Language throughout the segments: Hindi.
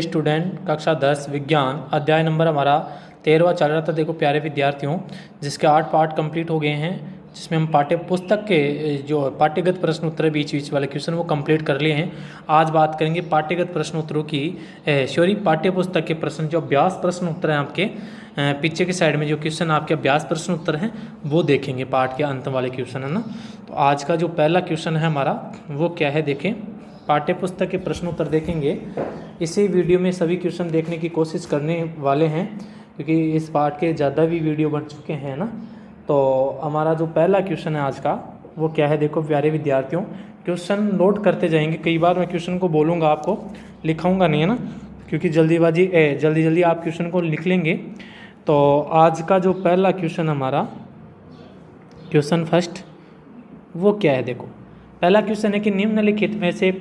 स्टूडेंट कक्षा 10 विज्ञान अध्याय नंबर हमारा 13वां चल रहा था। देखो प्यारे विद्यार्थियों, जिसके 8 पार्ट कंप्लीट हो गए हैं, जिसमें हम पाठ्य पुस्तक के जो पाठ्यगत प्रश्न उत्तर बीच बीच वाले क्वेश्चन वो कंप्लीट कर लिए हैं। आज बात करेंगे पाठ्यगत प्रश्न उत्तरों की। सॉरी, पाठ्य पुस्तक के प्रश्न जो अभ्यास प्रश्न उत्तर हैं आपके पीछे की साइड में जो क्वेश्चन आपके अभ्यास प्रश्न उत्तर हैं वो देखेंगे, पाठ के अंत वाले क्वेश्चन है ना। तो आज का जो पहला क्वेश्चन है हमारा वो क्या है, देखें। पाठ्य पुस्तक के प्रश्न उत्तर देखेंगे। इसी वीडियो में सभी क्वेश्चन देखने की कोशिश करने वाले हैं, क्योंकि इस पार्ट के ज़्यादा भी वीडियो बन चुके हैं ना। तो हमारा जो पहला क्वेश्चन है आज का वो क्या है, देखो प्यारे विद्यार्थियों, क्वेश्चन नोट करते जाएंगे। कई बार मैं क्वेश्चन को बोलूँगा, आपको लिखाऊंगा नहीं है ना, क्योंकि जल्दी आप क्वेश्चन को लिख लेंगे। तो आज का जो पहला क्वेश्चन हमारा, क्वेश्चन फर्स्ट, वो क्या है, देखो। पहला क्वेश्चन है कि निम्नलिखित में से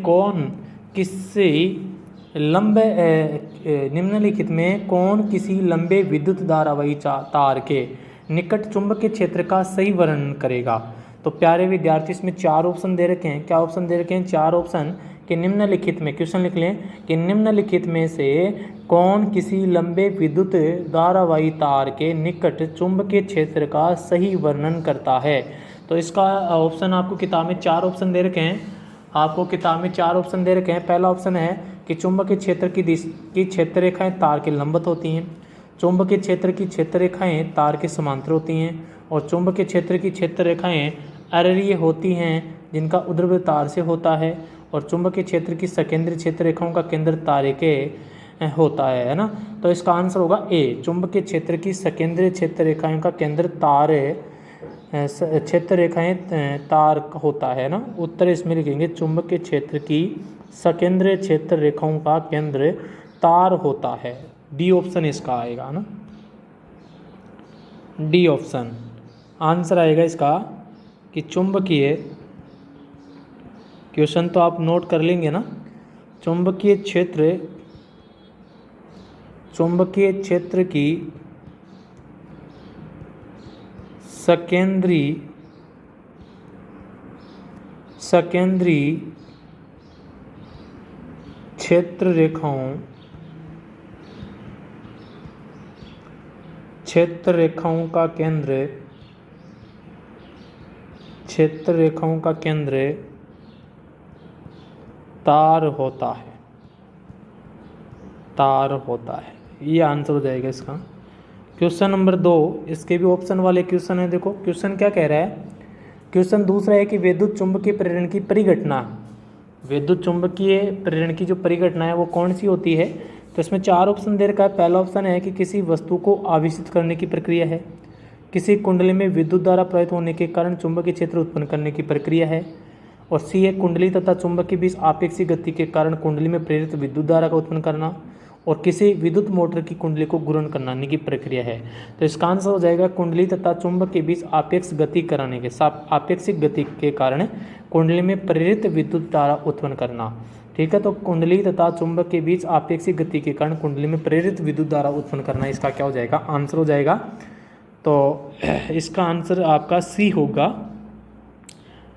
निम्नलिखित में कौन किसी लंबे विद्युत धारावाही तार के निकट चुंबकीय क्षेत्र का सही वर्णन करेगा। तो प्यारे विद्यार्थी, इसमें 4 ऑप्शन दे रखे हैं। क्या ऑप्शन दे रखे हैं? 4 ऑप्शन कि निम्नलिखित में, क्वेश्चन लिख लें कि निम्नलिखित में से कौन किसी लंबे विद्युत धारावाही तार के निकट चुंबकीय क्षेत्र का सही वर्णन करता है। तो इसका ऑप्शन आपको किताब में 4 ऑप्शन दे रखे हैं। पहला ऑप्शन है कि चुंबकीय क्षेत्र की क्षेत्र रेखाएं तार के लंबवत होती हैं, चुंबकीय क्षेत्र की क्षेत्र रेखाएं तार के समांतर होती हैं, और चुंबकीय क्षेत्र की क्षेत्र रेखाएं अरेखीय होती हैं जिनका उद्भव तार से होता है, और चुंबकीय क्षेत्र की सकेंद्रीय क्षेत्र रेखाओं का केंद्र तारे के होता है ना। तो इसका आंसर होगा ए, चुंबकीय क्षेत्र की सकेंद्रीय क्षेत्र रेखाओं का केंद्र क्षेत्र रेखाएं तार होता है ना। उत्तर इसमें लिखेंगे चुंबकीय क्षेत्र की सकेंद्रीय क्षेत्र रेखाओं का केंद्र तार होता है। डी ऑप्शन इसका आएगा ना, डी ऑप्शन आंसर आएगा इसका कि चुंबकीय, क्वेश्चन तो आप नोट कर लेंगे ना। चुंबकीय क्षेत्र की सकेंद्रीय क्षेत्र रेखाओं का केंद्र तार होता है। ये आंसर हो जाएगा इसका। क्वेश्चन नंबर 2, इसके भी ऑप्शन वाले क्वेश्चन है। देखो क्वेश्चन क्या कह रहा है। क्वेश्चन दूसरा है कि विद्युत चुंबकीय प्रेरण की परिघटना, विद्युत चुंबकीय प्रेरण की जो परिघटना है वो कौन सी होती है। तो इसमें 4 ऑप्शन दे रखा है। पहला ऑप्शन है कि किसी वस्तु को आवेशित करने की प्रक्रिया है, किसी कुंडली में विद्युत धारा प्रवाहित होने के कारण चुंबकीय क्षेत्र उत्पन्न करने की प्रक्रिया है, और सी है कुंडली तथा चुंबक के बीच आपेक्षिक गति के कारण कुंडली में प्रेरित विद्युत धारा का उत्पन्न करना, और किसी विद्युत मोटर की कुंडली को घूर्णन कराने की प्रक्रिया है। तो इसका आंसर हो जाएगा कुंडली तथा चुंबक के बीच आपेक्षिक गति के कारण कुंडली में प्रेरित विद्युत धारा उत्पन्न करना। ठीक है, तो कुंडली तथा चुंबक के बीच आपेक्षिक गति के कारण कुंडली में प्रेरित विद्युत धारा उत्पन्न करना, इसका क्या हो जाएगा, आंसर हो जाएगा। तो इसका आंसर आपका सी होगा।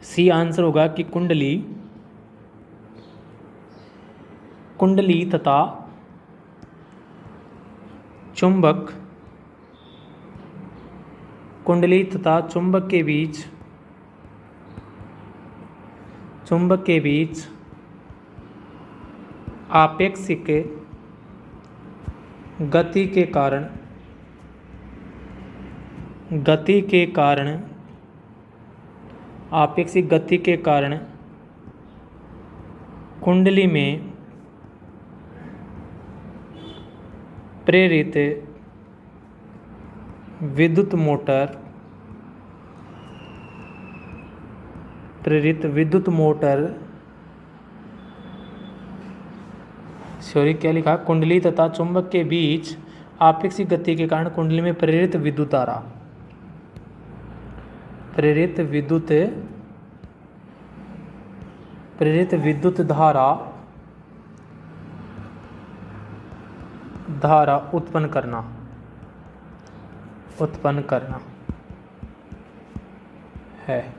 सी आंसर होगा कि कुंडली तथा चुंबक के बीच आपेक्षिक गति के कारण कुंडली में प्रेरित विद्युत मोटर क्या लिखा, कुंडली तथा चुंबक के बीच आपेक्षिक गति के कारण कुंडली में प्रेरित विद्युत धारा उत्पन्न करना है।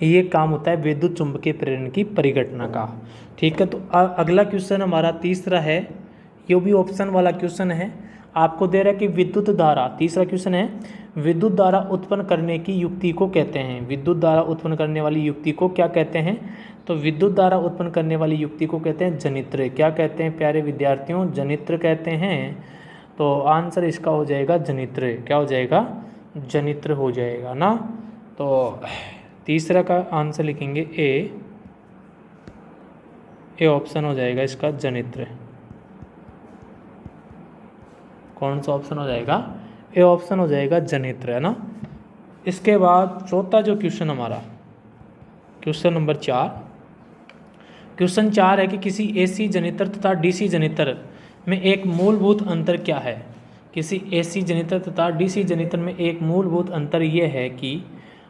ये काम होता है विद्युत चुंबकीय प्रेरण की परिघटना का। ठीक है, तो अगला क्वेश्चन हमारा तीसरा है, ये भी ऑप्शन वाला क्वेश्चन है। आपको दे रहा है कि विद्युत धारा, तीसरा क्वेश्चन है, विद्युत धारा उत्पन्न करने की युक्ति को कहते हैं। विद्युत धारा उत्पन्न करने वाली युक्ति को क्या कहते हैं? तो विद्युत धारा उत्पन्न करने वाली युक्ति को कहते हैं जनित्र। क्या कहते हैं प्यारे विद्यार्थियों? जनित्र कहते हैं। तो आंसर इसका हो जाएगा जनित्र। क्या हो जाएगा? जनित्र हो जाएगा ना। तो तीसरा का आंसर लिखेंगे ए ऑप्शन हो जाएगा इसका जनित्र। कौन सा ऑप्शन हो जाएगा? ए ऑप्शन हो जाएगा जनित्र, है ना। इसके बाद चौथा जो क्वेश्चन हमारा, क्वेश्चन नंबर 4, क्वेश्चन 4 है कि किसी एसी जनित्र तथा डीसी जनित्र में एक मूलभूत अंतर क्या है? किसी एसी जनित्र तथा डीसी जनित्र में एक मूलभूत अंतर ये है कि,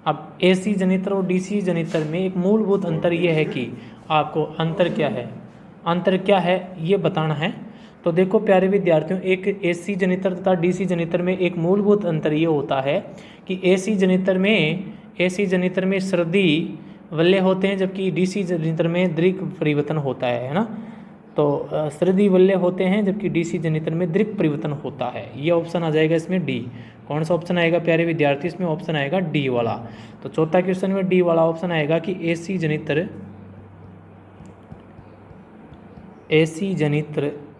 अब एसी जनित्र और डीसी जनित्र में एक मूलभूत अंतर ये है कि आपको अंतर क्या है, अंतर क्या है ये बताना है। तो देखो प्यारे विद्यार्थियों, एक एसी जनित्र तथा डीसी जनित्र में एक मूलभूत अंतर ये होता है कि एसी जनित्र में सर्दी वलय होते हैं, जबकि डीसी जनित्र में दृक परिवर्तन होता है ना। तो सर्दी वलय होते हैं जबकि डीसी जनित्र में दृक परिवर्तन होता है। ये ऑप्शन आ जाएगा इसमें डी। कौन सा ऑप्शन आएगा प्यारे विद्यार्थी? इसमें ऑप्शन आएगा डी वाला। तो चौथा क्वेश्चन में डी वाला ऑप्शन आएगा कि एसी जनित्र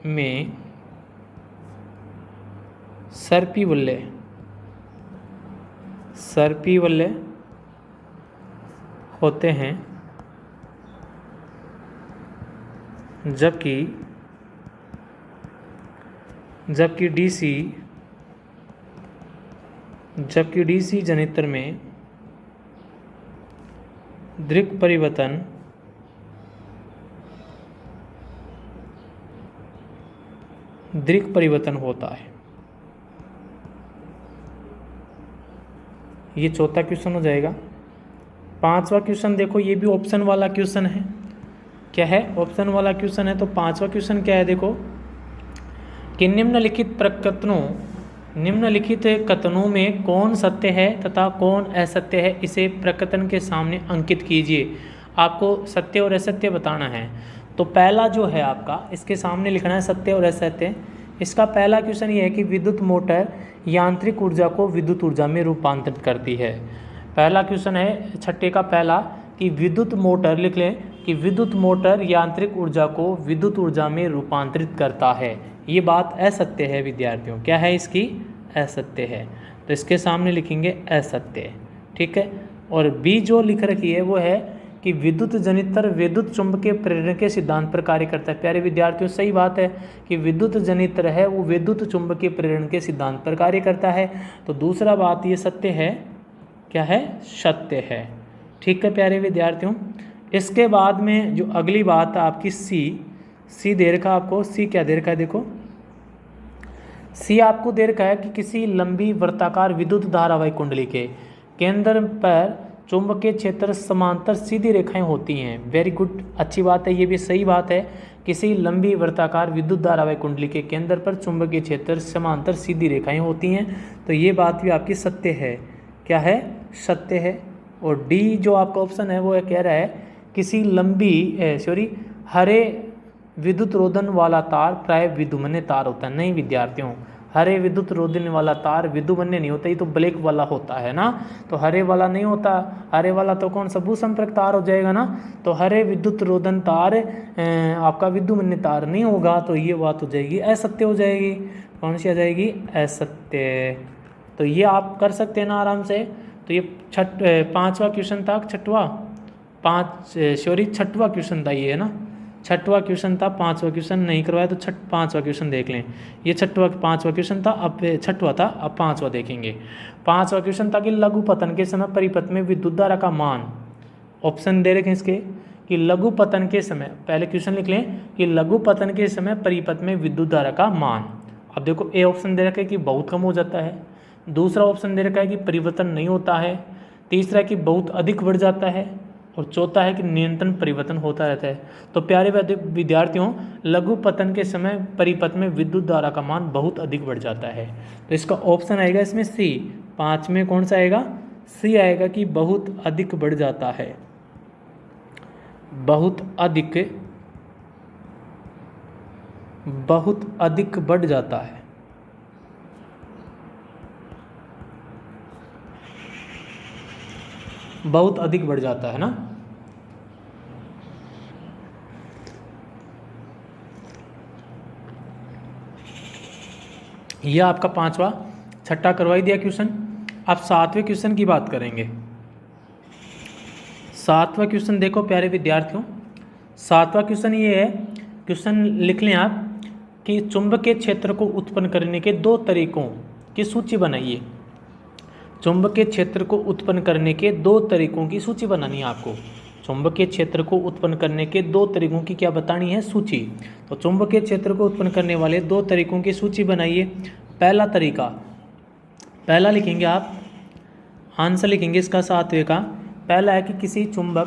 में सर्पी वलय होते हैं, जबकि डीसी जनित्र में दृक परिवर्तन होता है। ये चौथा क्वेश्चन हो जाएगा। पांचवा क्वेश्चन देखो, ये भी ऑप्शन वाला क्वेश्चन है। क्या है? ऑप्शन वाला क्वेश्चन है। तो पांचवा क्वेश्चन क्या है देखो, कि निम्नलिखित कथनों में कौन सत्य है तथा कौन असत्य है, इसे प्रकथन के सामने अंकित कीजिए। आपको सत्य और असत्य बताना है। तो पहला जो है आपका, इसके सामने लिखना है सत्य और असत्य। इसका पहला क्वेश्चन ये है कि विद्युत मोटर यांत्रिक ऊर्जा को विद्युत ऊर्जा में रूपांतरित करती है। पहला क्वेश्चन है छठे का पहला, कि विद्युत मोटर, लिख लें कि विद्युत मोटर यांत्रिक ऊर्जा को विद्युत ऊर्जा में रूपांतरित करता है। ये बात असत्य है विद्यार्थियों। क्या है इसकी? असत्य है। तो इसके सामने लिखेंगे असत्य। ठीक है। और बी जो लिख रखी है वो है कि विद्युत जनित्र विद्युत चुंबकीय प्रेरण के सिद्धांत पर कार्य करता है। प्यारे विद्यार्थियों, सही बात है कि विद्युत जनित्र है वो विद्युत चुंबकीय प्रेरण के सिद्धांत पर कार्य करता है। तो दूसरा बात ये सत्य है। क्या है? सत्य है। ठीक है प्यारे विद्यार्थियों। इसके बाद में जो अगली बात है आपकी सी दे रखा आपको। सी क्या दे रखा है देखो, सी आपको दे रखा है कि किसी लंबी वृत्ताकार विद्युत धारावाही कुंडली के केंद्र पर चुंबकीय क्षेत्र समांतर सीधी रेखाएं होती हैं। वेरी गुड, अच्छी बात है, ये भी सही बात है। किसी लंबी वृत्ताकार विद्युत धारावाही कुंडली के केंद्र पर चुंबकीय क्षेत्र समांतर सीधी रेखाएं होती हैं। तो ये बात भी आपकी सत्य है। क्या है? सत्य है। और डी जो आपका ऑप्शन है वो कह रहा है किसी हरे विद्युत रोधन वाला तार प्राय विद्युमन्य तार होता है। नहीं विद्यार्थियों, हरे विद्युत रोधन वाला तार विद्युमन्य नहीं होता, ये तो ब्लैक वाला होता है ना। तो हरे वाला नहीं होता, हरे वाला तो कौन सा भूसंपर्क तार हो जाएगा ना। तो हरे विद्युत रोधन तार आपका विद्युमन्य तार नहीं होगा। तो ये बात हो जाएगी असत्य हो जाएगी। कौन सी आ जाएगी? असत्य। तो ये आप कर सकते हैं ना आराम से। तो ये पांचवा क्वेश्चन था, छठवां क्वेश्चन था ये, है ना। छठवां क्वेश्चन था, पांचवा क्वेश्चन नहीं करवाया तो पांचवा क्वेश्चन देख लें। ये पांचवा क्वेश्चन था, अब छठवां था, अब पांचवा देखेंगे। पांचवा क्वेश्चन था कि लघु पतन के समय परिपथ में विद्युत धारा का मान। ऑप्शन दे रखे इसके कि लघु पतन के समय, पहले क्वेश्चन लिख लें कि लघु पतन के समय परिपथ में विद्युत धारा का मान। अब देखो ए ऑप्शन दे रखा है कि बहुत कम हो जाता है, दूसरा ऑप्शन दे रखा है कि परिवर्तन नहीं होता है, तीसरा है कि बहुत अधिक बढ़ जाता है, और चौथा है कि निरंतर परिवर्तन होता रहता है। तो प्यारे विद्यार्थियों, लघु पतन के समय परिपथ में विद्युत धारा का मान बहुत अधिक बढ़ जाता है। तो इसका ऑप्शन आएगा इसमें सी। 5 में कौन सा आएगा? सी आएगा कि बहुत अधिक बढ़ जाता है। बहुत अधिक बहुत अधिक बढ़ जाता है। बहुत अधिक बढ़ जाता है ना। यह आपका पांचवा छठा करवाई दिया क्वेश्चन। अब सातवें क्वेश्चन की बात करेंगे। सातवां क्वेश्चन देखो प्यारे विद्यार्थियों, सातवां क्वेश्चन ये है, क्वेश्चन लिख लें आप कि चुंबकीय क्षेत्र को उत्पन्न करने के दो तरीकों की सूची बनाइए। चुंबकीय क्षेत्र को उत्पन्न करने के दो तरीकों की सूची बनानी है आपको। चुंबकीय क्षेत्र को उत्पन्न करने के दो तरीकों की क्या बतानी है, सूची। तो चुंबकीय क्षेत्र को उत्पन्न करने वाले दो तरीकों की सूची बनाइए। पहला तरीका, पहला लिखेंगे आप, आंसर लिखेंगे इसका सातवें का। पहला है कि किसी चुंबक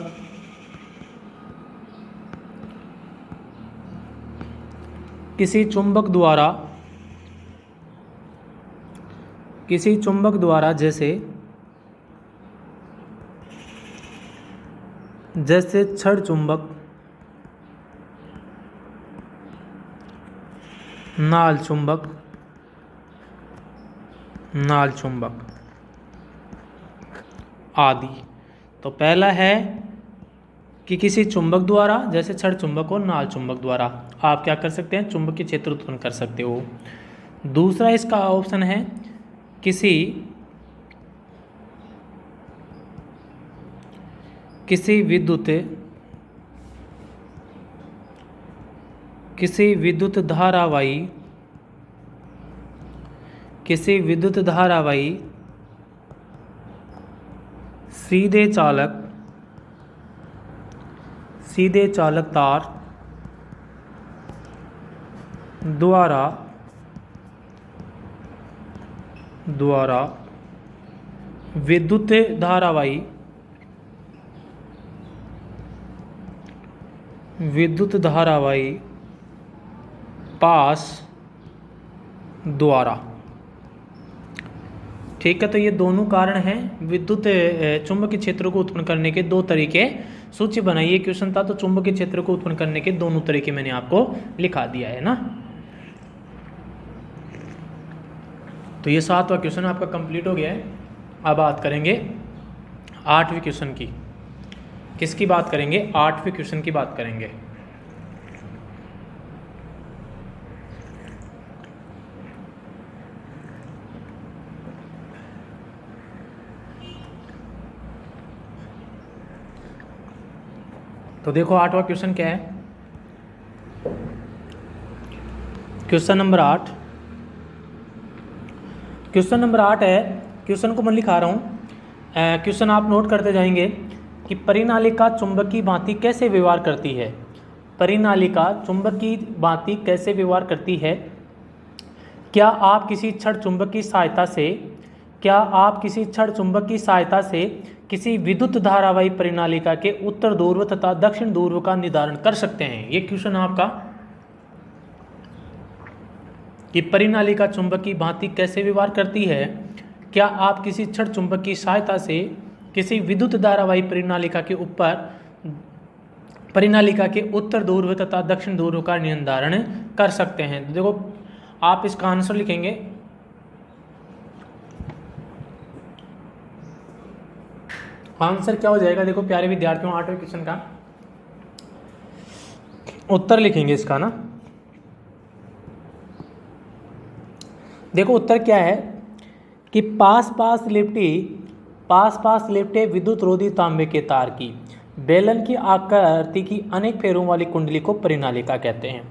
द्वारा जैसे छड़ चुंबक, नाल चुंबक आदि। तो पहला है कि किसी चुंबक द्वारा, जैसे छड़ चुंबक और नाल चुंबक द्वारा आप क्या कर सकते हैं, चुंबकीय क्षेत्र उत्पन्न कर सकते हो। दूसरा इसका ऑप्शन है किसी विद्युत धारावाही सीधे चालक तार द्वारा विद्युत धारावाही पास द्वारा। ठीक है, तो ये दोनों कारण हैं विद्युत चुंबकीय क्षेत्र को उत्पन्न करने के दो तरीके। सूची बनाइए क्वेश्चन था, तो चुंबकीय क्षेत्र को उत्पन्न करने के दोनों तरीके मैंने आपको लिखा दिया है ना। तो ये सातवां क्वेश्चन आपका कंप्लीट हो गया है। अब बात करेंगे आठवें क्वेश्चन की। किसकी बात करेंगे, आठवें क्वेश्चन की बात करेंगे। तो देखो आठवां क्वेश्चन क्या है, क्वेश्चन नंबर 8। क्वेश्चन नंबर 8 है, क्वेश्चन को मैं लिखा रहा हूँ, क्वेश्चन आप नोट करते जाएंगे कि परिनालिका चुंबकीय भांति कैसे व्यवहार करती है। परिनालिका चुंबकीय भांति कैसे व्यवहार करती है। क्या आप किसी छड़ चुंबक की सहायता से किसी विद्युत धारावाही परिनालिका के उत्तर ध्रुव तथा दक्षिण ध्रुव का निर्धारण कर सकते हैं। ये क्वेश्चन आपका कि परिनालिका चुंबकीय भांति कैसे व्यवहार करती है। क्या आप किसी छड़ चुंबक की सहायता से किसी विद्युत धारावाही परिनालिका के उत्तर ध्रुव तथा दक्षिण ध्रुव का निर्धारण कर सकते हैं। तो देखो आप इसका आंसर लिखेंगे, आंसर क्या हो जाएगा। देखो प्यारे विद्यार्थियों, आठवें क्वेश्चन का उत्तर लिखेंगे इसका ना। देखो उत्तर क्या है कि पास पास लिपटे विद्युत रोधी तांबे के तार की बेलन की आकृति की अनेक फेरों वाली कुंडली को परिनालिका कहते हैं।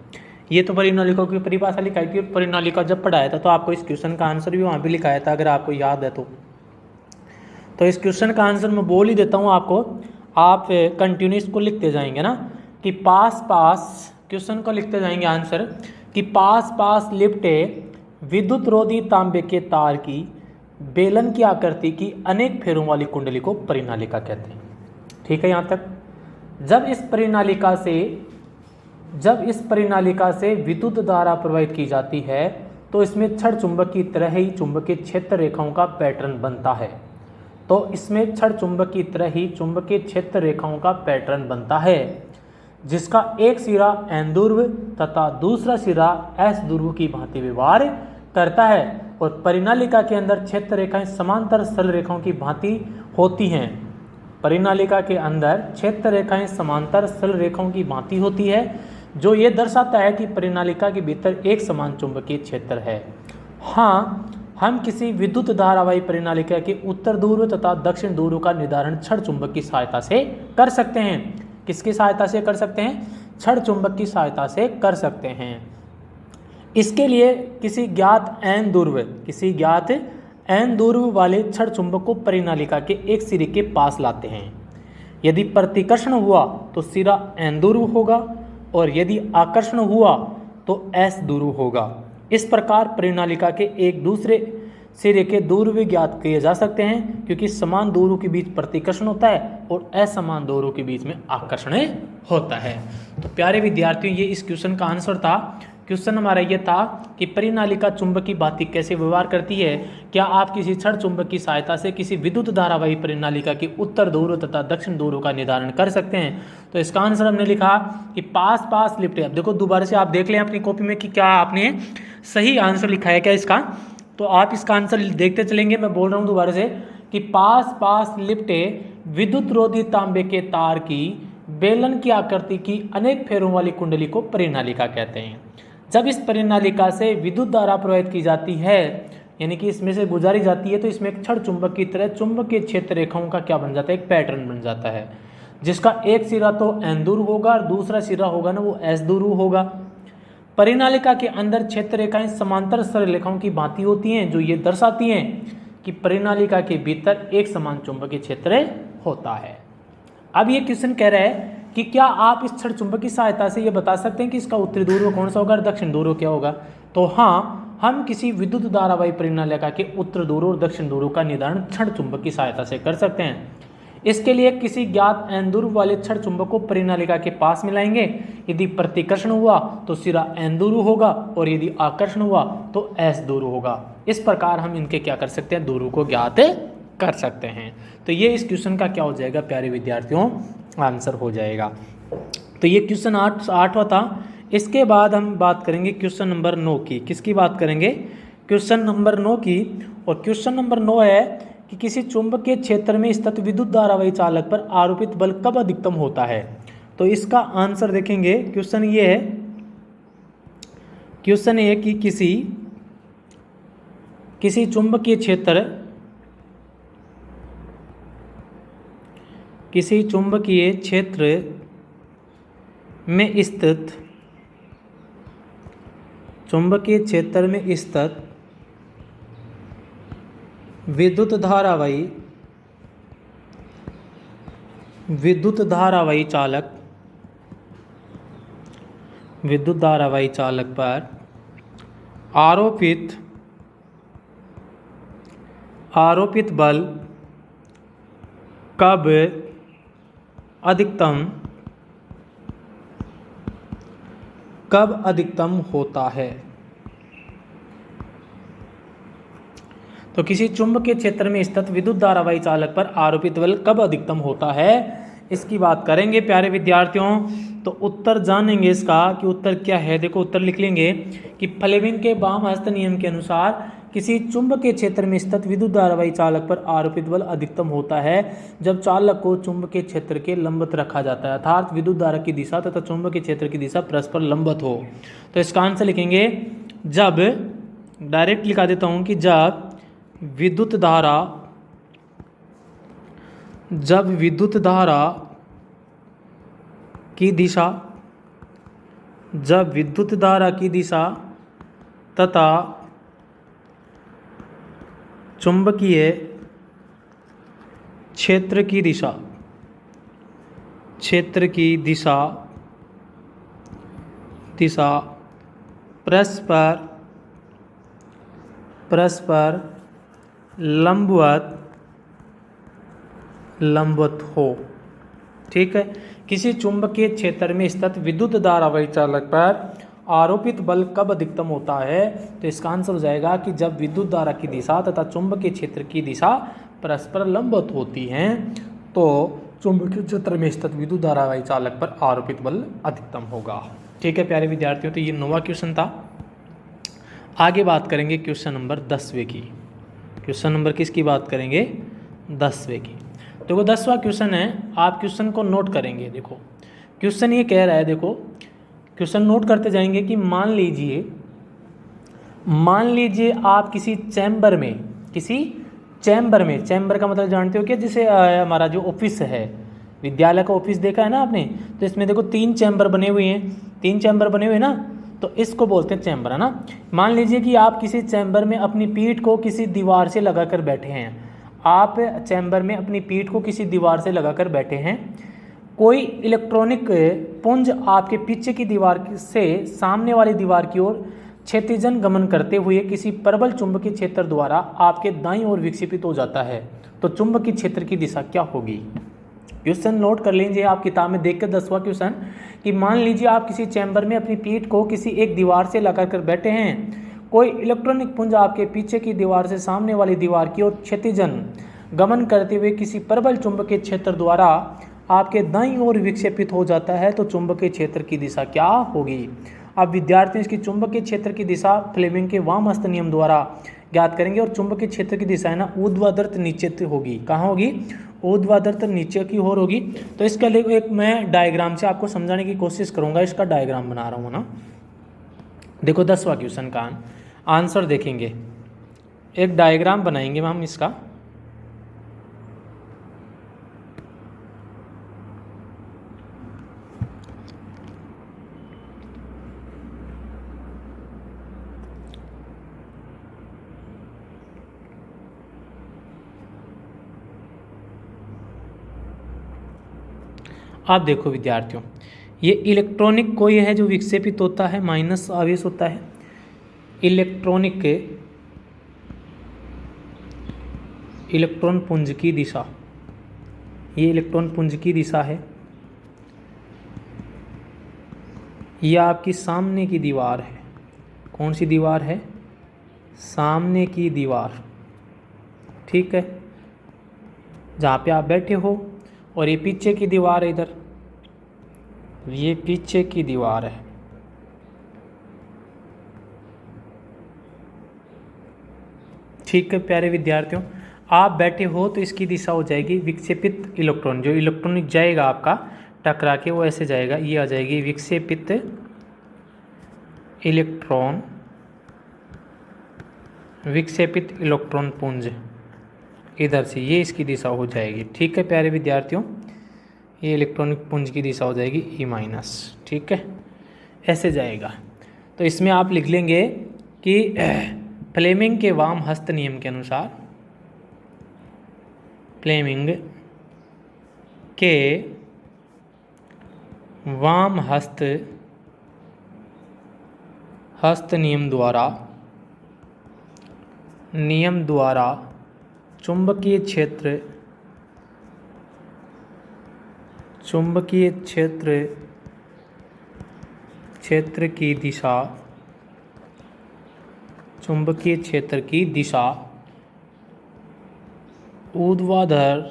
ये तो परिनालिका की परिभाषा लिखाई थी, परिनालिका जब पढ़ाया था तो आपको इस क्वेश्चन का आंसर भी वहाँ भी लिखाया था, अगर आपको याद है तो इस क्वेश्चन का आंसर मैं बोल ही देता हूँ आपको, आप कंटिन्यूस को लिखते जाएंगे ना कि पास क्वेश्चन को लिखते जाएंगे आंसर कि पास लिपटे विद्युत रोधी तांबे के तार की बेलन की आकृति की अनेक फेरों वाली कुंडली को परिनालिका कहते हैं। ठीक है यहाँ तक। जब इस परिनालिका से विद्युत धारा प्रवाहित की जाती है तो इसमें छड़ चुंबक की तरह ही चुंबकीय क्षेत्र रेखाओं का पैटर्न बनता है। तो इसमें छड़ चुंबक की तरह ही चुंबकीय क्षेत्र रेखाओं का पैटर्न बनता है। जिसका एक सिरा n ध्रुव तथा दूसरा सिरा s ध्रुव की भांति व्यवहार करता है और परिनालिका के अंदर क्षेत्र रेखाएं समांतर सरल रेखाओं की भांति होती हैं। परिनालिका के अंदर क्षेत्र रेखाएं समांतर सरल रेखाओं की भांति होती है, जो ये दर्शाता है कि परिनालिका के भीतर एक समान चुंबकीय क्षेत्र है। हाँ, हम किसी विद्युत धारावाही परिनालिका के उत्तर ध्रुव तथा दक्षिण ध्रुव का निर्धारण छड़ चुंबक की सहायता से कर सकते हैं। किसकी सहायता से कर सकते हैं? छड़ चुंबक की सहायता से कर सकते हैं। इसके लिए किसी ज्ञात n ध्रुव वाले छड़ चुंबक को परिनालिका के एक सिरे के पास लाते हैं। यदि प्रतिकर्षण हुआ तो सिरा n ध्रुव होगा और यदि आकर्षण हुआ तो s ध्रुव होगा। इस प्रकार परिनालिका के एक दूसरे सिरे के ध्रुव ज्ञात किए जा सकते हैं, क्योंकि समान ध्रुव के बीच प्रतिकर्षण होता है और असमान ध्रुव के बीच में आकर्षण होता है। तो प्यारे विद्यार्थियों, ये इस क्वेश्चन का आंसर था। क्वेश्चन हमारा ये था कि परिनालिका चुंबक की भांति कैसे व्यवहार करती है। क्या आप किसी छड़ चुंबक की सहायता से किसी विद्युत धारावाही परिनालिका के उत्तर ध्रुव तथा दक्षिण ध्रुव का निर्धारण कर सकते हैं? तो इसका आंसर हमने लिखा कि पास पास लिपटे। अब देखो दोबारा से आप देख लें अपनी कॉपी में कि क्या आपने सही आंसर लिखा है क्या इसका। तो आप इसका आंसर देखते चलेंगे। मैं बोल रहा हूँ दोबारा से कि पास पास लिपटे विद्युत रोधी तांबे के तार की बेलन की आकृति की अनेक फेरों वाली कुंडली को परिनालिका कहते हैं। जब इस परिनालिका से विद्युत धारा प्रवाहित की जाती है, यानी कि इसमें से गुजारी जाती है, तो इसमें एक छड़ चुंबक की तरह चुंबकीय क्षेत्र रेखाओं का क्या बन जाता है? एक पैटर्न बन जाता है, जिसका एक सिरा तो n ध्रुव होगा और दूसरा सिरा होगा ना वो s ध्रुव होगा। परिनालिका के अंदर क्षेत्र रेखाएं समांतर सरल रेखाओं की भांति होती हैं, जो ये दर्शाती हैं कि परिनालिका के भीतर एक समान चुंबकीय क्षेत्र होता है। अब ये क्वेश्चन कह रहा है कि क्या आप इस छड़ चुंबक की सहायता से ये बता सकते हैं कि इसका उत्तरी ध्रुव कौन सा होगा और दक्षिण ध्रुव क्या होगा? तो हाँ, हम किसी विद्युत धारावाही परिनालिका के उत्तर ध्रुव और दक्षिण ध्रुव का निर्धारण छड़ चुंबक की सहायता से कर सकते हैं। इसके लिए किसी ज्ञात n ध्रुव वाले छड़ चुंबक को परिनालिका के पास मिलाएंगे। यदि प्रतिकर्षण हुआ तो सिरा n ध्रुव होगा और यदि आकर्षण हुआ तो s ध्रुव होगा। इस प्रकार हम इनके क्या कर सकते हैं? ध्रुव को ज्ञात कर सकते हैं। तो ये इस क्वेश्चन का क्या हो जाएगा प्यारे विद्यार्थियों? आंसर हो जाएगा। तो ये क्वेश्चन 8वां था। इसके बाद हम बात करेंगे क्वेश्चन नंबर 9 की। किसकी बात करेंगे? क्वेश्चन नंबर 9 की। और क्वेश्चन नंबर 9 है कि किसी चुंबकीय क्षेत्र में स्थित विद्युत धारावाही चालक पर आरोपित बल कब अधिकतम होता है? तो इसका आंसर देखेंगे। क्वेश्चन ये है कि किसी चुंबकीय क्षेत्र में स्थित विद्युत धारावाही चालक पर आरोपित बल कब अधिकतम होता है? तो किसी चुंबकीय क्षेत्र में स्थित विद्युत धारावाही चालक पर आरोपित बल कब अधिकतम होता है, इसकी बात करेंगे प्यारे विद्यार्थियों। तो उत्तर जानेंगे इसका कि उत्तर क्या है। देखो उत्तर लिख लेंगे कि फ्लेमिंग के वाम हस्त नियम के अनुसार किसी चुंबकीय क्षेत्र में स्थित विद्युत धारावाही चालक पर आरोपित बल अधिकतम होता है जब चालक को चुंबकीय क्षेत्र के लंबवत रखा जाता है, अर्थात विद्युत धारा की दिशा तथा चुंबकीय क्षेत्र की दिशा परस्पर लंबवत हो। तो इसका आंसर लिखेंगे जब, डायरेक्ट लिखा देता हूं कि जब विद्युत धारा की दिशा तथा चुंबकीय क्षेत्र की दिशा परस्पर लंबवत हो। ठीक है। किसी चुंबकीय क्षेत्र में स्थित विद्युत धारावाही चालक पर आरोपित बल कब अधिकतम होता है? तो इसका आंसर हो जाएगा कि जब विद्युत धारा की दिशा तथा चुंबकीय क्षेत्र की दिशा परस्पर लंबवत होती हैं। तो चुंबकीय क्षेत्र में स्थित विद्युत धारावाही चालक पर आरोपित बल अधिकतम होगा। ठीक है प्यारे विद्यार्थियों, तो ये 9वां क्वेश्चन था। आगे बात करेंगे क्वेश्चन नंबर 10वें की। क्वेश्चन नंबर किसकी बात करेंगे? 10वें की। देखो 10वां क्वेश्चन है, आप क्वेश्चन को नोट करेंगे। देखो क्वेश्चन ये कह रहा है, देखो क्वेश्चन नोट करते जाएंगे कि मान लीजिए आप किसी चैम्बर में, चैम्बर का मतलब जानते हो क्या, जिसे हमारा जो ऑफिस है, विद्यालय का ऑफिस देखा है ना आपने, तो इसमें देखो 3 चैम्बर बने हुए हैं ना, तो इसको बोलते हैं चैम्बर, है ना। मान लीजिए कि आप किसी चैम्बर में अपनी पीठ को किसी दीवार से लगाकर बैठे हैं। आप चैम्बर में अपनी पीठ को किसी दीवार से लगाकर बैठे हैं। कोई इलेक्ट्रॉनिक पुंज आपके पीछे की दीवार से सामने वाली दीवार की ओर क्षैतिजन गमन करते हुए किसी प्रबल चुंबकीय क्षेत्र द्वारा आपके दाईं ओर विक्षेपित हो जाता है, तो चुंबकीय क्षेत्र की दिशा क्या होगी? क्वेश्चन नोट कर लीजिए आप किताब में देख कर 10वां क्वेश्चन, कि मान लीजिए आप किसी चैम्बर में अपनी पीठ को किसी एक दीवार से लगाकर बैठे हैं। कोई इलेक्ट्रॉनिक पुंज आपके पीछे की दीवार से सामने वाली दीवार की ओर क्षैतिजन गमन करते हुए किसी प्रबल चुंबकीय क्षेत्र द्वारा आपके दाईं ओर विक्षेपित हो जाता है, तो चुंबकीय क्षेत्र की दिशा क्या होगी? अब विद्यार्थी इसकी चुंबकीय क्षेत्र की दिशा फ्लेमिंग के वामहस्त नियम द्वारा ज्ञात करेंगे। और चुंबकीय क्षेत्र की दिशा है ना ऊर्ध्वाधर नीचे होगी। कहाँ होगी? ऊर्ध्वाधर नीचे की ओर होगी। तो इसका लिए एक मैं डायग्राम से आपको समझाने की कोशिश करूंगा। इसका डायग्राम बना रहा हूँ ना। देखो 10वां क्वेश्चन का आंसर देखेंगे, एक डायग्राम बनाएंगे हम इसका। आप देखो विद्यार्थियों, ये इलेक्ट्रॉनिक कोई है जो विक्षेपित होता है, माइनस आवेश होता है। इलेक्ट्रॉन पुंज की दिशा, ये इलेक्ट्रॉन पुंज की दिशा है। यह आपकी सामने की दीवार है। कौन सी दीवार है? सामने की दीवार। ठीक है, जहाँ पे आप बैठे हो। और ये पीछे की दीवार है, इधर ये पीछे की दीवार है। ठीक है प्यारे विद्यार्थियों, आप बैठे हो तो इसकी दिशा हो जाएगी विक्षेपित इलेक्ट्रॉन। जो इलेक्ट्रॉनिक जाएगा आपका टकरा के, वो ऐसे जाएगा, ये आ जाएगी विक्षेपित इलेक्ट्रॉन पुंज इधर से, ये इसकी दिशा हो जाएगी। ठीक है प्यारे विद्यार्थियों, ये इलेक्ट्रॉनिक पुंज की दिशा हो जाएगी E-। ठीक है, ऐसे जाएगा। तो इसमें आप लिख लेंगे कि फ्लेमिंग के वाम हस्त नियम के अनुसार, फ्लेमिंग के वाम हस्त नियम द्वारा चुंबकीय क्षेत्र की दिशा ऊर्ध्वाधर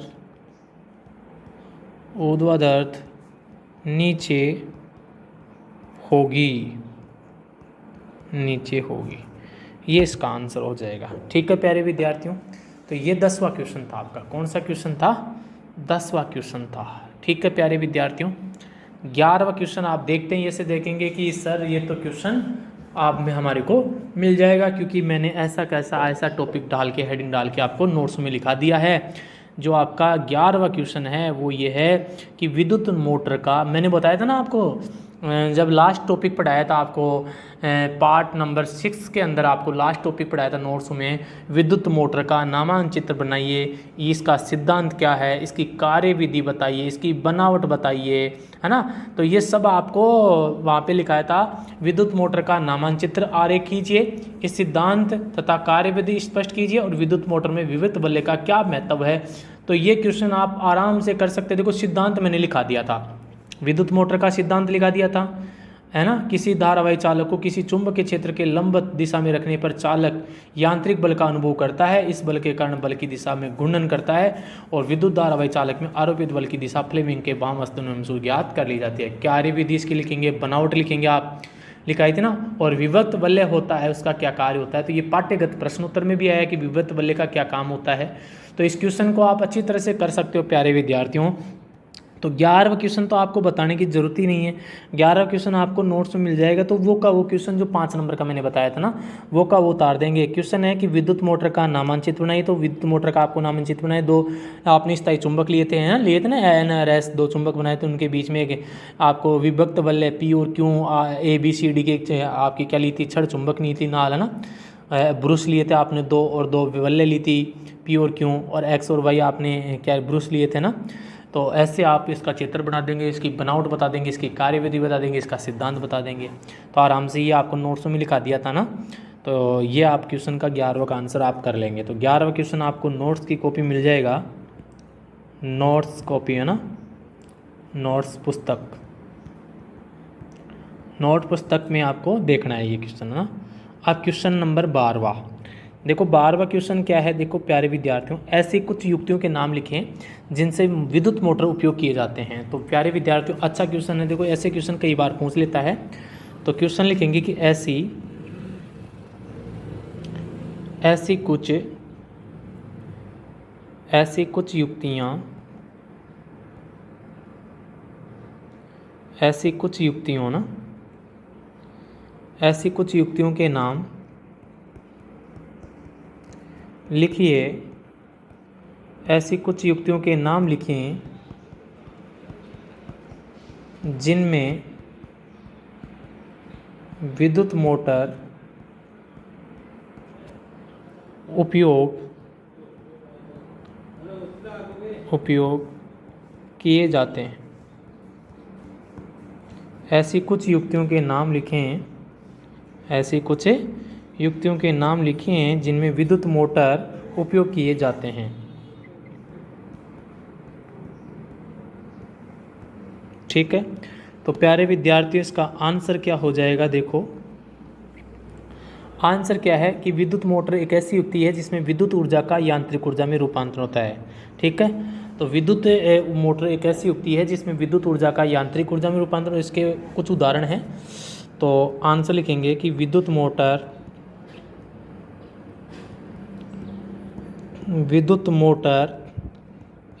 नीचे होगी। ये इसका आंसर हो जाएगा। ठीक है प्यारे विद्यार्थियों, तो ये 10वां क्वेश्चन था आपका। कौन सा क्वेश्चन था? 10वां क्वेश्चन था। ठीक है प्यारे विद्यार्थियों, 11वां क्वेश्चन आप देखते हैं, ये से देखेंगे कि सर ये तो क्वेश्चन आप में हमारे को मिल जाएगा, क्योंकि मैंने ऐसा टॉपिक डाल के, हेडिंग डाल के आपको नोट्स में लिखा दिया है। जो आपका 11वां क्वेश्चन है वो ये है कि विद्युत मोटर का, मैंने बताया था ना आपको जब लास्ट टॉपिक पढ़ाया था आपको, पार्ट नंबर 6 के अंदर आपको लास्ट टॉपिक पढ़ाया था नोट्स में, विद्युत मोटर का नामांचित्र बनाइए, इसका सिद्धांत क्या है, इसकी कार्यविधि बताइए, इसकी बनावट बताइए, है ना। तो ये सब आपको वहाँ पे लिखाया था। विद्युत मोटर का नामांचित्र आरेख कीजिए, इस सिद्धांत तथा कार्यविधि स्पष्ट कीजिए, और विद्युत मोटर में विविध बल्ले का क्या महत्व है। तो ये क्वेश्चन आप आराम से कर सकते। देखो सिद्धांत मैंने लिखा दिया था, विद्युत मोटर का सिद्धांत लिखा दिया था, है ना। किसी धारावाही चालक को किसी चुंबकीय क्षेत्र के लंबवत दिशा में रखने पर चालक यांत्रिक बल का अनुभव करता है। इस बल के कारण बल की दिशा में घूर्णन करता है और विद्युत धारावाही चालक में आरोपित बल की दिशा फ्लेमिंग के वामहस्त नियम से ज्ञात कर ली जाती है। कार्यविधि इसकी लिखेंगे, बनावट लिखेंगे, आप लिखाई थी ना। और विभक्त वलय होता है, उसका क्या कार्य होता है, तो ये पाठ्यगत प्रश्न उत्तर में भी आया कि विभक्त वलय का क्या काम होता है। तो इस क्वेश्चन को आप अच्छी तरह से कर सकते हो प्यारे विद्यार्थियों। तो 11वां क्वेश्चन तो आपको बताने की जरूरत ही नहीं है, 11वां क्वेश्चन आपको नोट्स में मिल जाएगा। तो वो का वो क्वेश्चन जो 5 नंबर का मैंने बताया था ना, वो का वो उतार देंगे। क्वेश्चन है कि विद्युत मोटर का नामांकित बनाइए, तो विद्युत मोटर का आपको नामांकित बनाए। 2 आपने स्थायी चुंबक लिए थे ना एन और एस, 2 चुंबक बनाए थे, उनके बीच में एक आपको विभक्त वलय पी और Q A B C D के आपकी क्या ली थी, छड़ चुंबक ली थी नाल, है ना। ब्रुश लिए थे आपने 2 और 2 वलय ली थी पी और क्यू, और एक्स और वाई आपने क्या ब्रुश लिए थे ना। तो ऐसे आप इसका चित्र बना देंगे, इसकी बनावट बता देंगे, इसकी कार्यविधि बता देंगे, इसका सिद्धांत बता देंगे। तो आराम से ये आपको नोट्स में लिखा दिया था ना। तो ये आप क्वेश्चन का 11वां का आंसर आप कर लेंगे। तो 11वां क्वेश्चन आपको नोट्स की कॉपी मिल जाएगा, नोट्स कॉपी है ना, नोट्स पुस्तक, नोट पुस्तक में आपको देखना है ये क्वेश्चन है ना। अब क्वेश्चन नंबर 12वां देखो। 12वां क्वेश्चन क्या है, देखो प्यारे विद्यार्थियों, ऐसी कुछ युक्तियों के नाम लिखें जिनसे विद्युत मोटर उपयोग किए जाते हैं। तो प्यारे विद्यार्थियों अच्छा क्वेश्चन है, देखो ऐसे क्वेश्चन कई बार पूछ लेता है। तो क्वेश्चन लिखेंगे कि ऐसी कुछ युक्तियों के नाम लिखिए, ऐसी कुछ युक्तियों के नाम लिखें जिनमें विद्युत मोटर उपयोग किए जाते हैं। ऐसी कुछ युक्तियों के नाम लिखें, ऐसी कुछ युक्तियों के नाम लिखें जिनमें विद्युत मोटर उपयोग किए जाते हैं। ठीक है, तो प्यारे विद्यार्थियों इसका आंसर क्या हो जाएगा, देखो आंसर क्या है कि विद्युत मोटर एक ऐसी युक्ति है जिसमें विद्युत ऊर्जा का यांत्रिक ऊर्जा में रूपांतरण होता है। ठीक है, तो विद्युत मोटर एक ऐसी युक्ति है जिसमें विद्युत ऊर्जा का यांत्रिक ऊर्जा में रूपांतरण, इसके कुछ उदाहरण हैं। तो आंसर लिखेंगे कि विद्युत मोटर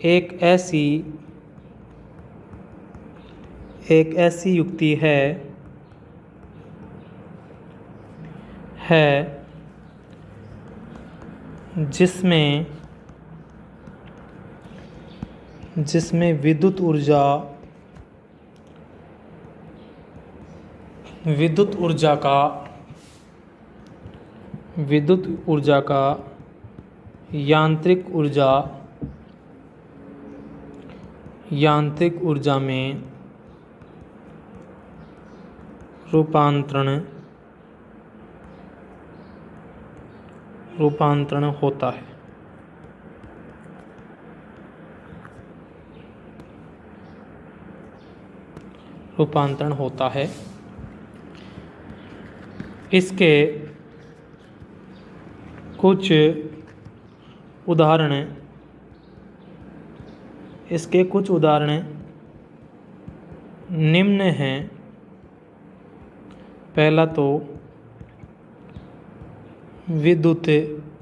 एक ऐसी युक्ति है जिसमें विद्युत ऊर्जा का यांत्रिक ऊर्जा में रूपांतरण होता है। इसके कुछ उदाहरण निम्न हैं। पहला तो विद्युत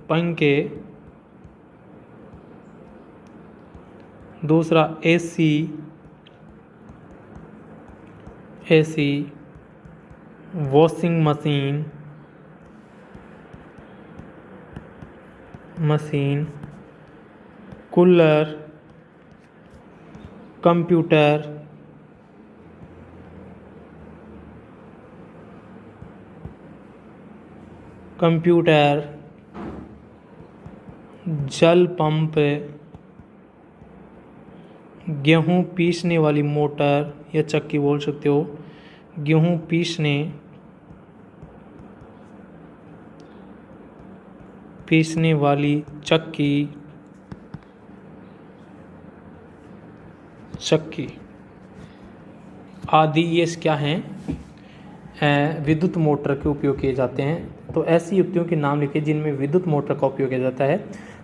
पंखे, दूसरा AC washing machine, cooler, computer, जल पंप, गेहूं पीसने वाली मोटर या चक्की बोल सकते हो, गेहूं पीसने वाली चक्की आदि ये क्या हैं, विद्युत मोटर के उपयोग किए जाते हैं। तो ऐसी युक्तियों के नाम लिखिए जिनमें विद्युत मोटर का उपयोग किया जाता है।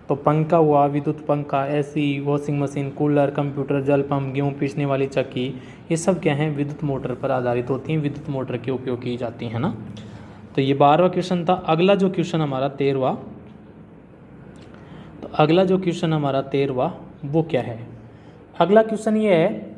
तो पंखा हुआ, विद्युत पंखा, AC, washing machine, cooler, computer, जल पंप, गेहूँ पीसने वाली चक्की, ये सब क्या हैं, विद्युत मोटर पर आधारित होती हैं, विद्युत मोटर के उपयोग की जाती हैं ना। तो ये 12वां क्वेश्चन था। अगला जो क्वेश्चन हमारा 13वां, तो अगला जो क्वेश्चन हमारा 13वां वो क्या है। अगला क्वेश्चन ये है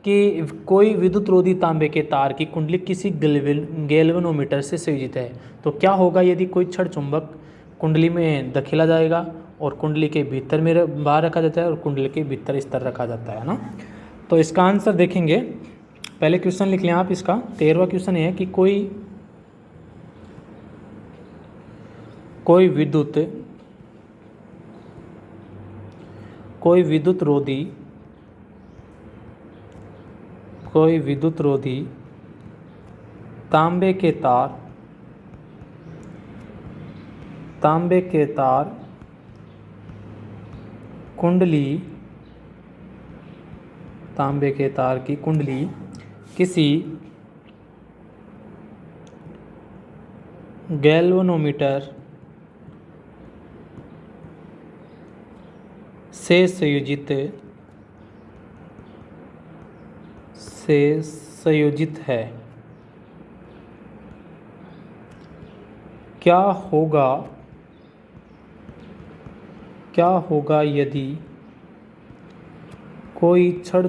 कि कोई विद्युत रोधी तांबे के तार की कुंडली किसी गैल्वेनोमीटर से संयोजित है। तो क्या होगा यदि कोई छड़ चुंबक कुंडली में धकेला जाएगा और कुंडली के भीतर में बाहर रखा जाता है और कुंडली के भीतर इस तरह रखा जाता है ना। तो इसका आंसर देखेंगे, पहले क्वेश्चन लिख लें आप इसका। 13वां क्वेश्चन ये है कि कोई विद्युत रोधी तांबे के तार कुंडली, तांबे के तार की कुंडली किसी गैल्वेनोमीटर से संयोजित है। क्या होगा यदि कोई छड़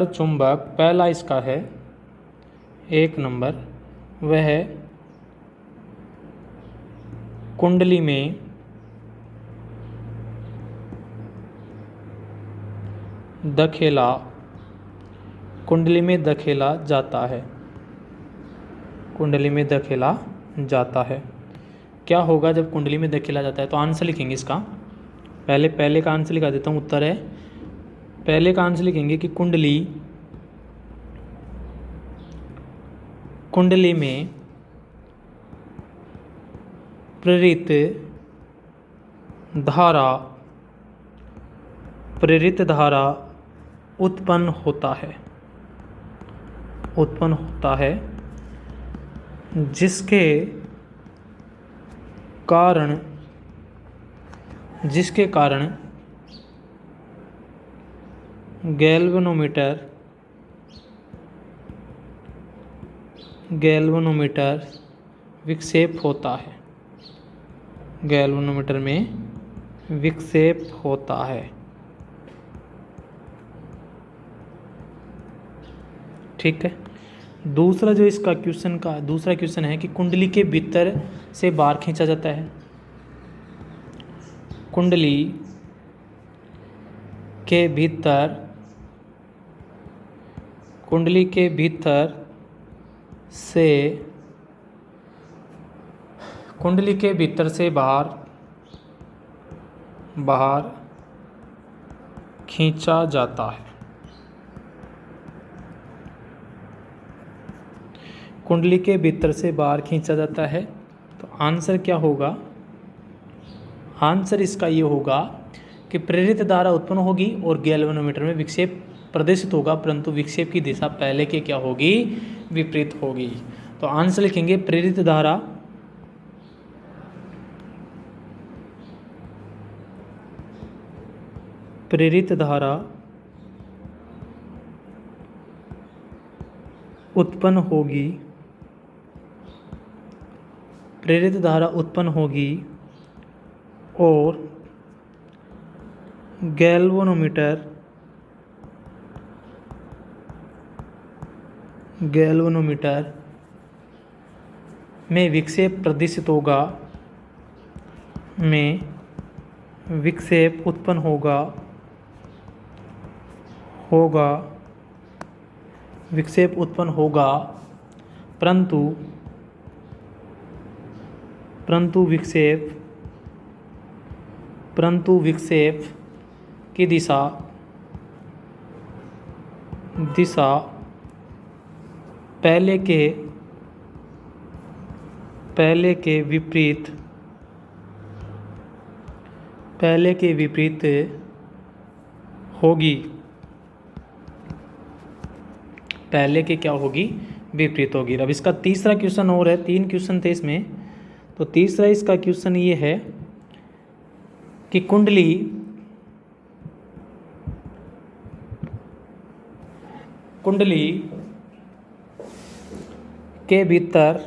चुंबक पहला इसका है 1 नंबर, वह कुंडली में धकेला जाता है। क्या होगा जब कुंडली में धकेला जाता है। तो आंसर लिखेंगे इसका, पहले का आंसर लिखा देता हूँ, उत्तर है। पहले का आंसर लिखेंगे कि कुंडली में प्रेरित धारा उत्पन्न होता है जिसके कारण गैल्वेनोमीटर विक्षेप होता है। ठीक है। दूसरा जो इसका दूसरा क्वेश्चन है कि कुंडली के भीतर से बाहर खींचा जाता है। कुंडली के भीतर से बाहर खींचा जाता है। कुंडली के भीतर से बाहर खींचा जाता है। तो आंसर क्या होगा। आंसर इसका ये होगा कि प्रेरित धारा उत्पन्न होगी और गैल्वेनोमीटर में विक्षेप प्रदर्शित होगा, परंतु विक्षेप की दिशा पहले के क्या होगी, विपरीत होगी। तो आंसर लिखेंगे प्रेरित धारा उत्पन्न होगी और गैल्वेनोमीटर में विक्षेप प्रदर्शित होगा, विक्षेप उत्पन्न होगा, परंतु विक्षेप की दिशा पहले के विपरीत पहले के विपरीत होगी। पहले के क्या होगी? विपरीत होगी। अब इसका तीसरा क्वेश्चन और है, 3 क्वेश्चन थे इसमें। तो तीसरा इसका क्वेश्चन ये है कि कुंडली के भीतर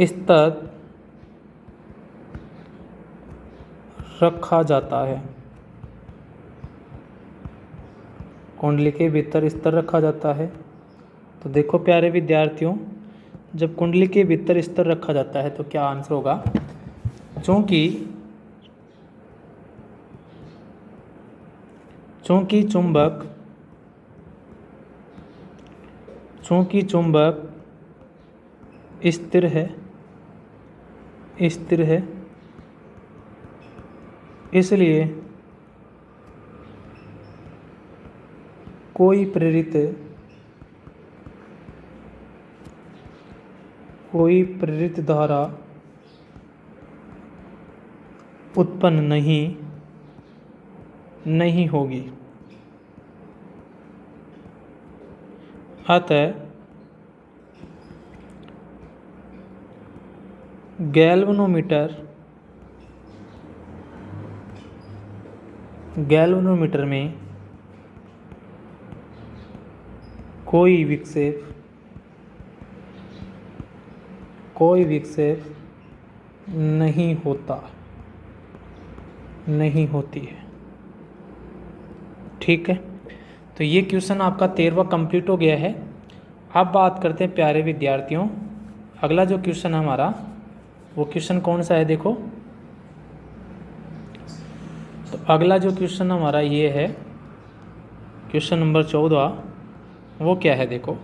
स्तर रखा जाता है। कुंडली के भीतर स्तर रखा जाता है। तो देखो प्यारे विद्यार्थियों, जब कुंडली के भीतर स्तर रखा जाता है तो क्या आंसर होगा? चूंकि चुंबक स्थिर है, इसलिए कोई प्रेरित धारा उत्पन्न नहीं होगी। अतः गैल्वेनोमीटर में कोई विक्षेप नहीं होती है। ठीक है, तो ये क्वेश्चन आपका 13वां कंप्लीट हो गया है। अब बात करते हैं प्यारे विद्यार्थियों, अगला जो क्वेश्चन है हमारा, वो क्वेश्चन कौन सा है? देखो, तो अगला जो क्वेश्चन हमारा ये है क्वेश्चन नंबर 14। वो क्या है? देखो,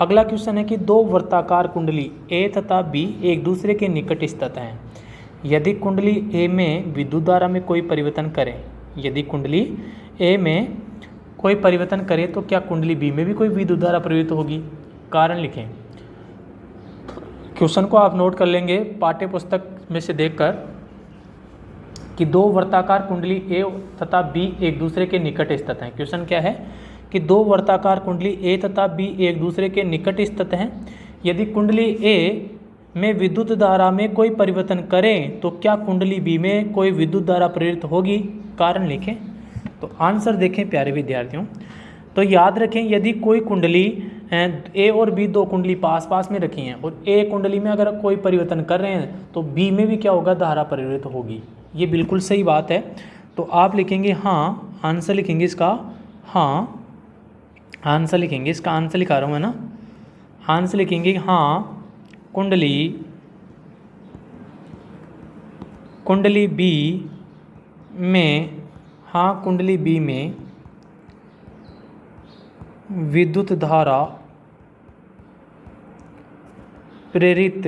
अगला क्वेश्चन है कि 2 वृत्ताकार कुंडली ए तथा बी एक दूसरे के निकट स्थित हैं। यदि कुंडली ए में विद्युत धारा में कोई परिवर्तन करें, तो क्या कुंडली बी में भी कोई विद्युत धारा प्रवाहित होगी? कारण लिखें। क्वेश्चन को आप नोट कर लेंगे पाठ्य पुस्तक में से देखकर कि 2 वृत्ताकार कुंडली ए तथा बी एक दूसरे के निकट स्थित हैं। क्वेश्चन क्या है कि 2 वृत्ताकार कुंडली ए तथा बी एक दूसरे के निकट स्थित हैं। यदि कुंडली ए में विद्युत धारा में कोई परिवर्तन करें तो क्या कुंडली बी में कोई विद्युत धारा प्रेरित होगी? कारण लिखें। तो आंसर देखें प्यारे विद्यार्थियों, तो याद रखें, यदि कोई कुंडली ए और बी 2 कुंडली पास पास में रखी हैं और ए कुंडली में अगर कोई परिवर्तन कर रहे हैं तो बी में भी क्या होगा? धारा प्रेरित होगी। ये बिल्कुल सही बात है। तो आप लिखेंगे हाँ, आंसर लिखेंगे इसका, हाँ आंसर लिखेंगे इसका, आंसर लिखा रहा हूँ मैं ना, आंसर लिखेंगे हाँ, कुंडली बी में विद्युत धारा प्रेरित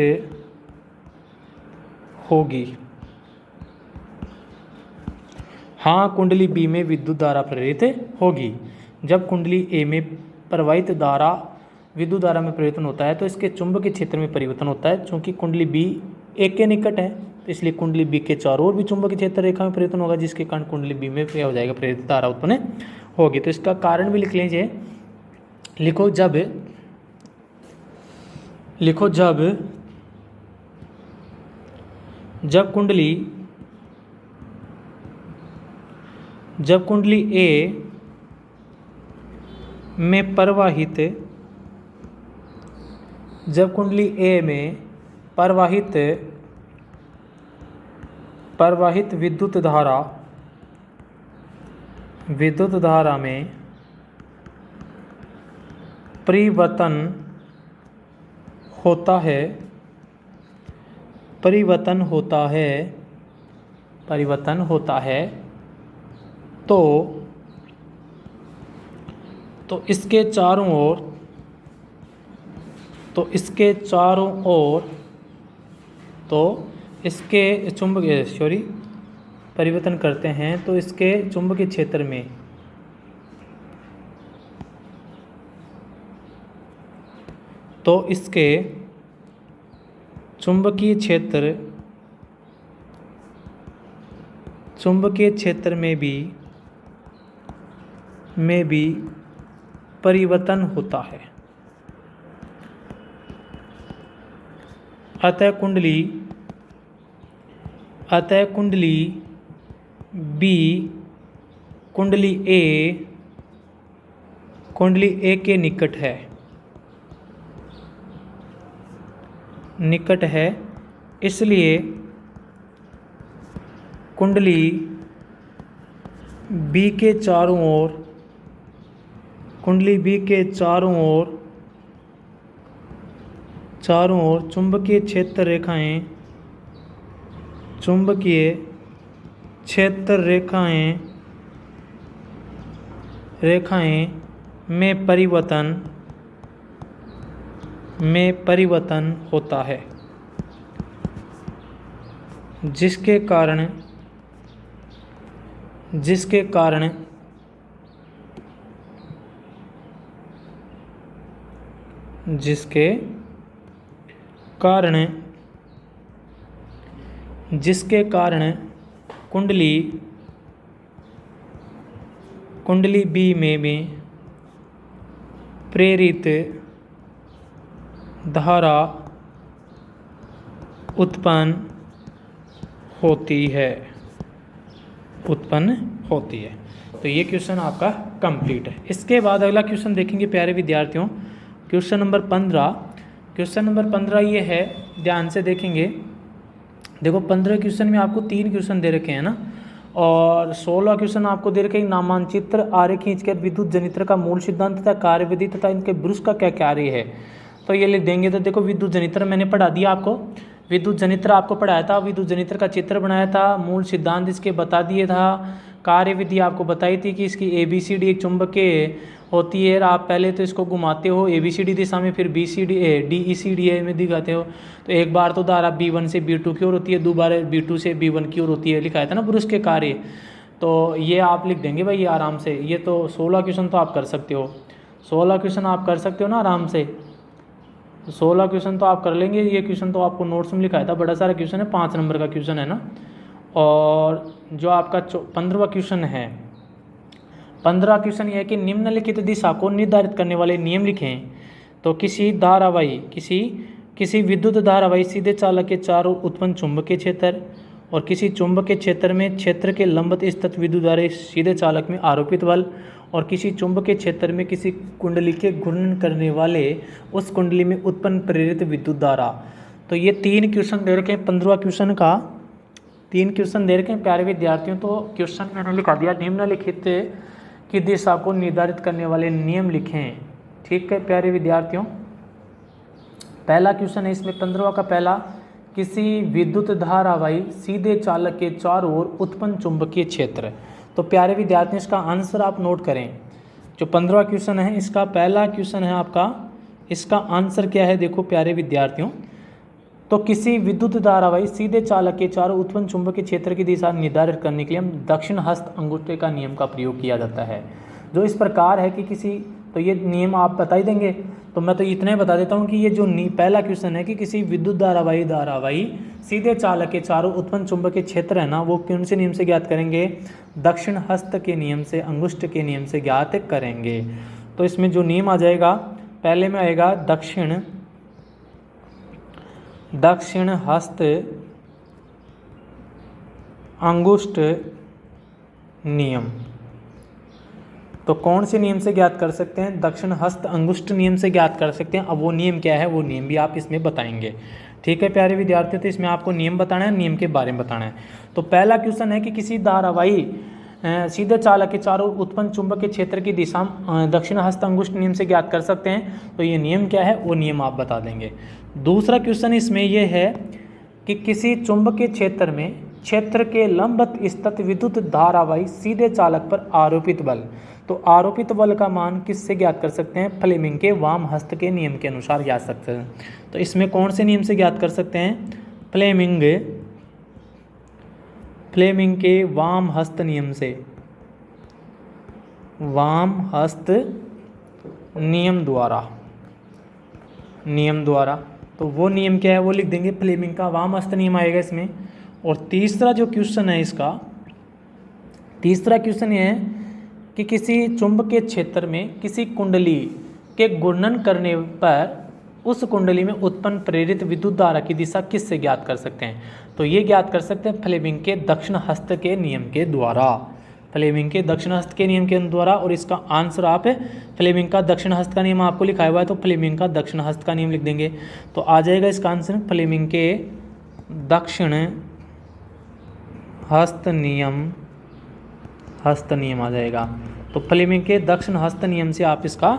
होगी। हाँ, कुंडली बी में विद्युत धारा प्रेरित होगी। जब कुंडली ए में प्रवाहित धारा विद्युत धारा में परिवर्तन होता है तो इसके चुंबकीय क्षेत्र में परिवर्तन होता है। चूंकि कुंडली बी ए के निकट है तो इसलिए कुंडली बी के चारों ओर भी चुंबकीय क्षेत्र रेखा में परिवर्तन होगा, जिसके कारण कुंडली बी में क्या हो जाएगा? प्रेरित धारा उत्पन्न होगी। तो इसका कारण भी लिख लीजिए। लिखो जब कुंडली ए में प्रवाहित विद्युत धारा में परिवर्तन होता है तो इसके चुंबकीय परिवर्तन करते हैं तो इसके चुंबकीय क्षेत्र में चुंबकीय क्षेत्र में भी परिवर्तन होता है। अतः कुंडली बी कुंडली ए के निकट है, इसलिए कुंडली बी के चारों ओर चुंबकीय क्षेत्र रेखाएं में परिवर्तन होता है, जिसके कारण कुंडली बी में भी प्रेरित धारा उत्पन्न होती है। तो ये क्वेश्चन आपका कंप्लीट है। इसके बाद अगला क्वेश्चन देखेंगे प्यारे विद्यार्थियों, क्वेश्चन नंबर 15 ये है, ध्यान से देखेंगे। देखो 15 क्वेश्चन में आपको 3 क्वेश्चन दे रखे हैं ना, और 16 क्वेश्चन आपको दे रखे हैं नामांचित्र आरेख खींचकर विद्युत जनित्र का मूल सिद्धांत तथा कार्यविधि तथा इनके ब्रुश का क्या कार्य है, तो ये लिख देंगे। तो देखो विद्युत जनित्र मैंने पढ़ा दिया आपको, विद्युत जनित्र आपको पढ़ाया था, विद्युत जनित्र का चित्र बनाया था, मूल सिद्धांत इसके बता दिए था, कार्यविधि आपको बताई थी कि इसकी ABCD एक चुंबकीय होती है। आप पहले तो इसको घुमाते हो ABCD दिशा में, फिर DECD में दिखाते हो। तो एक बार तो धारा B1 से B2 की ओर होती है, दोबारा B2 से B1 की ओर होती है, लिखा था ना ब्रुश के कार्य। तो ये आप लिख देंगे भाई आराम से। ये तो 16 क्वेश्चन तो आप कर सकते हो, 16 क्वेश्चन आप कर सकते हो ना आराम से, 16 क्वेश्चन तो आप कर लेंगे। ये क्वेश्चन तो आपको नोट्स में लिखा था, बड़ा सारा क्वेश्चन है, 5 नंबर का क्वेश्चन है ना। और जो आपका 15वां क्वेश्चन है, 15 क्वेश्चन ये है कि निम्नलिखित दिशा को निर्धारित करने वाले नियम लिखें। तो किसी विद्युत धारावाही सीधे चालक के चारों उत्पन्न चुंबकीय क्षेत्र और किसी चुंबकीय क्षेत्र में क्षेत्र के लंबवत स्थित विद्युत धारा सीधे चालक में आरोपित बल, और किसी चुंबकीय क्षेत्र में किसी कुंडली के घूर्णन करने वाले उस कुंडली में उत्पन्न प्रेरित विद्युत धारा। तो ये 3 क्वेश्चन दे रखे हैं, 15वां क्वेश्चन का 3 क्वेश्चन दे रखे हैं प्यारे विद्यार्थियों। तो क्वेश्चन मैंने लिखा दिया, निम्नलिखित की दिशा को निर्धारित करने वाले नियम लिखें। ठीक है प्यारे विद्यार्थियों, पहला क्वेश्चन है इसमें 15वां का पहला, किसी विद्युत धारावाही सीधे चालक के चारों ओर उत्पन्न चुंबकीय क्षेत्र। तो प्यारे विद्यार्थियों इसका आंसर आप नोट करें। जो 15वां क्वेश्चन है इसका पहला क्वेश्चन है आपका, इसका आंसर क्या है देखो प्यारे विद्यार्थियों। तो किसी विद्युत धारावाही सीधे चालक के चारों उत्पन्न चुंबकीय क्षेत्र की दिशा निर्धारित करने के लिए हम दक्षिण हस्त अंगूठे का नियम का प्रयोग किया जाता है, जो इस प्रकार है कि किसी, तो ये नियम आप बता ही देंगे, तो मैं तो इतना ही बता देता हूँ कि ये जो पहला क्वेश्चन है कि किसी विद्युत धारावाही सीधे चालक के चारों उत्पन्न चुंबकीय क्षेत्र है ना, वो कौन से नियम से ज्ञात करेंगे, दक्षिण हस्त के नियम से, अंगुष्ठ के नियम से ज्ञात करेंगे। तो इसमें जो नियम आ जाएगा, पहले में आएगा दक्षिण हस्त अंगुष्ठ नियम। तो कौन से नियम से ज्ञात कर सकते हैं, दक्षिण हस्त अंगुष्ठ नियम से ज्ञात कर सकते हैं। अब वो नियम क्या है, वो नियम भी आप इसमें बताएंगे। ठीक है प्यारे विद्यार्थियों, तो इसमें आपको नियम बताना है, नियम के बारे में बताना है। तो पहला क्वेश्चन है कि किसी धारावाही सीधे चालक के चारों उत्पन्न चुंबकीय क्षेत्र की दिशा दक्षिण हस्त अंगुष्ठ नियम से ज्ञात कर सकते हैं। तो ये नियम क्या है, वो नियम आप बता देंगे। दूसरा क्वेश्चन इसमें यह है कि किसी चुंबकीय क्षेत्र में क्षेत्र के लंबवत स्थित विद्युत धारावाही सीधे चालक पर आरोपित बल। तो आरोपित बल का मान किससे ज्ञात कर सकते हैं, फ्लेमिंग के वाम हस्त के नियम के अनुसार ज्ञात सकते हैं। तो इसमें कौन से नियम से ज्ञात कर सकते हैं, फ्लेमिंग के वाम हस्त नियम से, वाम हस्त नियम द्वारा। तो वो नियम क्या है वो लिख देंगे, फ्लेमिंग का वाम हस्त नियम आएगा इसमें। और तीसरा जो क्वेश्चन है इसका, तीसरा क्वेश्चन ये है कि किसी चुंबकीय क्षेत्र में किसी कुंडली के घूर्णन करने पर उस कुंडली में उत्पन्न प्रेरित विद्युत धारा की दिशा किससे ज्ञात कर सकते हैं? तो ये ज्ञात कर सकते हैं फ्लेमिंग के दक्षिण हस्त के नियम के द्वारा, फ्लेमिंग के दक्षिण हस्त के नियम के द्वारा। और इसका आंसर आप फ्लेमिंग का दक्षिण हस्त का नियम आपको लिखा हुआ है तो फ्लेमिंग का दक्षिण हस्त का नियम लिख देंगे तो आ जाएगा इसका आंसर फ्लेमिंग के दक्षिण हस्त नियम आ जाएगा। तो फ्लेमिंग के दक्षिण हस्त नियम से आप इसका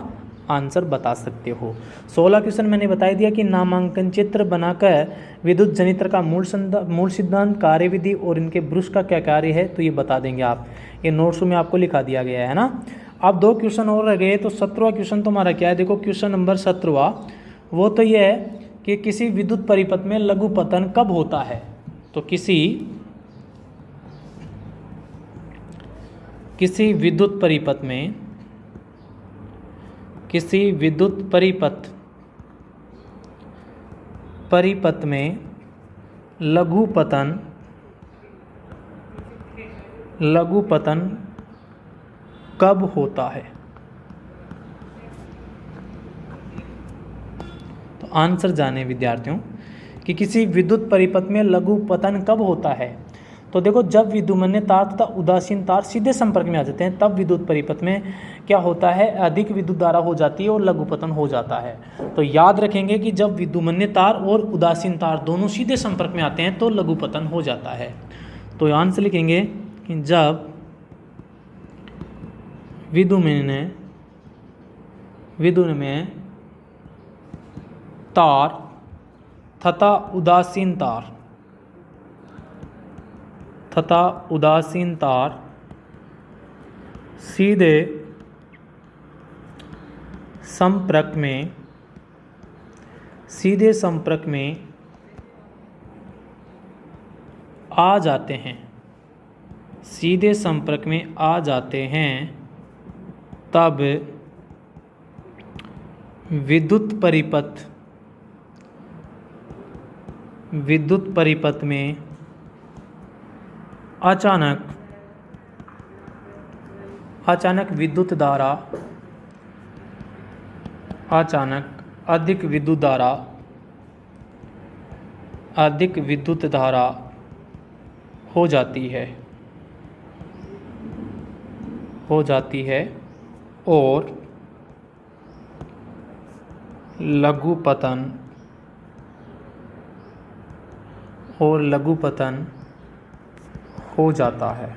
आंसर बता सकते हो। 16 क्वेश्चन मैंने बता दिया कि नामांकन चित्र बनाकर विद्युत जनित्र का मूल सिद्धांत, कार्यविधि और इनके ब्रुश का क्या कार्य है तो ये बता देंगे आप। ये नोट्स में आपको लिखा दिया गया है ना। अब 2 क्वेश्चन और रह गए। तो 17वां क्वेश्चन तुम्हारा क्या है? देखो क्वेश्चन नंबर 17वां वो तो ये है कि किसी विद्युत परिपथ में लघु पतन कब होता है? तो किसी विद्युत परिपथ में लघु पतन कब होता है? तो आंसर जाने विद्यार्थियों कि किसी विद्युत परिपथ में लघु पतन कब होता है। तो देखो जब विद्युमन्य तार तथा उदासीन तार सीधे संपर्क में आ जाते हैं तब विद्युत परिपथ में क्या होता है? अधिक विद्युत धारा हो जाती है और लघु पतन हो जाता है। तो याद रखेंगे कि जब विद्युमन्य तार और उदासीन तार दोनों सीधे संपर्क में आते हैं तो लघु पतन हो जाता है। तो आंसर लिखेंगे कि जब विद्युमन्य तार तथा उदासीन तार सीधे संपर्क में आ जाते हैं, सीधे संपर्क में आ जाते हैं तब विद्युत परिपथ में अचानक विद्युत धारा, अधिक विद्युत धारा हो जाती है और लघु पतन हो जाता है।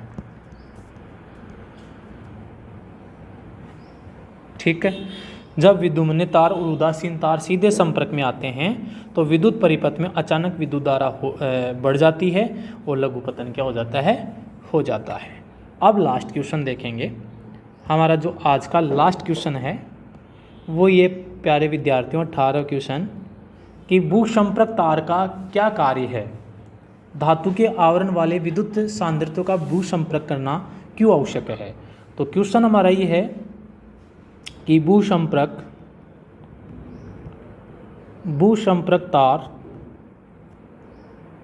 ठीक है। जब विद्युमन्य तार और उदासीन तार सीधे संपर्क में आते हैं तो विद्युत परिपथ में अचानक विद्युत धारा बढ़ जाती है और लघु पतन क्या हो जाता है। अब लास्ट क्वेश्चन देखेंगे। हमारा जो आज का लास्ट क्वेश्चन है वो ये प्यारे विद्यार्थियों 18 क्वेश्चन कि भूसंपर्क तार का क्या कार्य है? धातु के आवरण वाले विद्युत सांद्रितों का भूसंपर्क करना क्यों आवश्यक है? तो क्वेश्चन हमारा ये है कि भूसंपर्क तार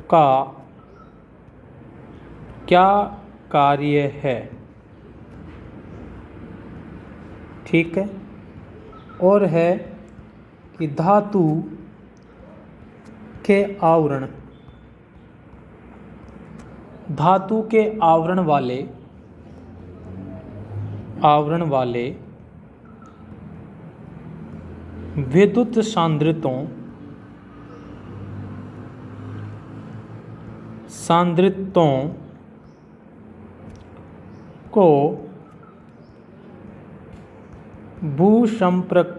का क्या कार्य है? ठीक है। और है कि धातु के आवरण वाले विद्युत सांद्रितों को भूसंपर्क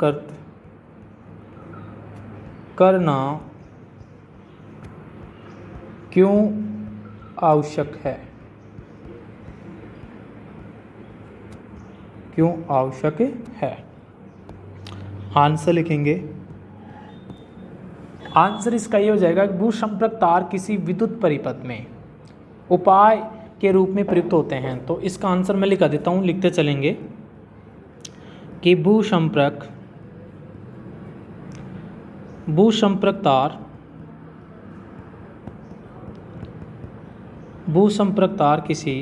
करना क्यों आवश्यक है? आंसर लिखेंगे। आंसर इसका ये हो जाएगा कि भूसंपर्क तार किसी विद्युत परिपथ में उपाय के रूप में प्रयुक्त होते हैं। तो इसका आंसर मैं लिखा देता हूँ, लिखते चलेंगे कि भूसंपर्क भूसंपर्क तार, भूसंपर्क तार किसी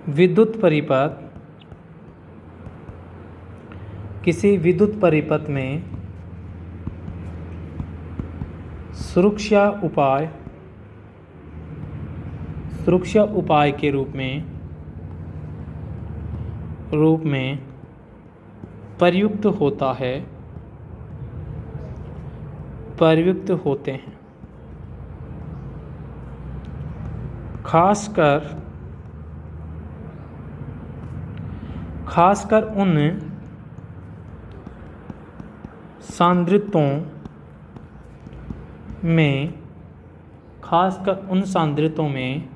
विद्युत परिपथ में सुरक्षा उपाय के रूप में प्रयुक्त होते हैं। खासकर उन सांद्रितों में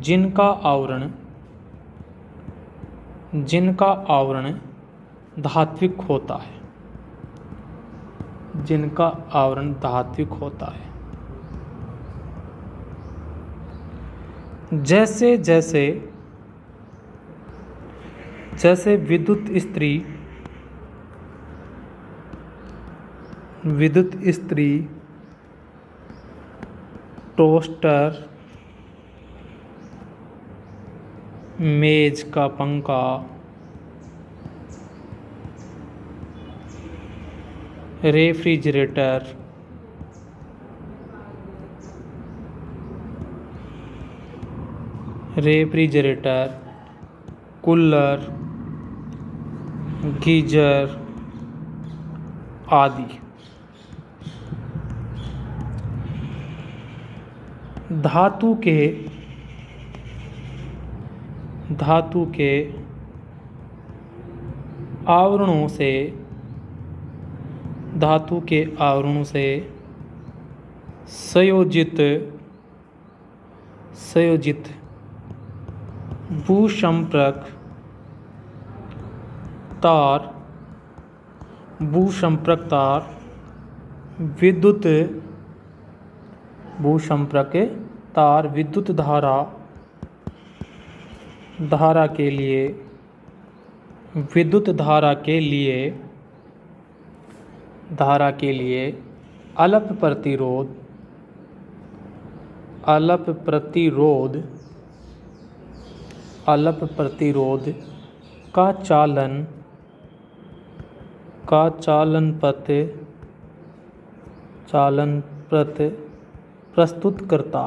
जिनका आवरण धात्विक होता है, जैसे विद्युत इस्त्री, टोस्टर, मेज का पंखा, रेफ्रिजरेटर, कूलर, गीजर आदि। धातु के आवरणों से संयोजित भूसंपर्क तार विद्युत धारा के लिए अल्प प्रतिरोध का चालन पथ प्रस्तुत करता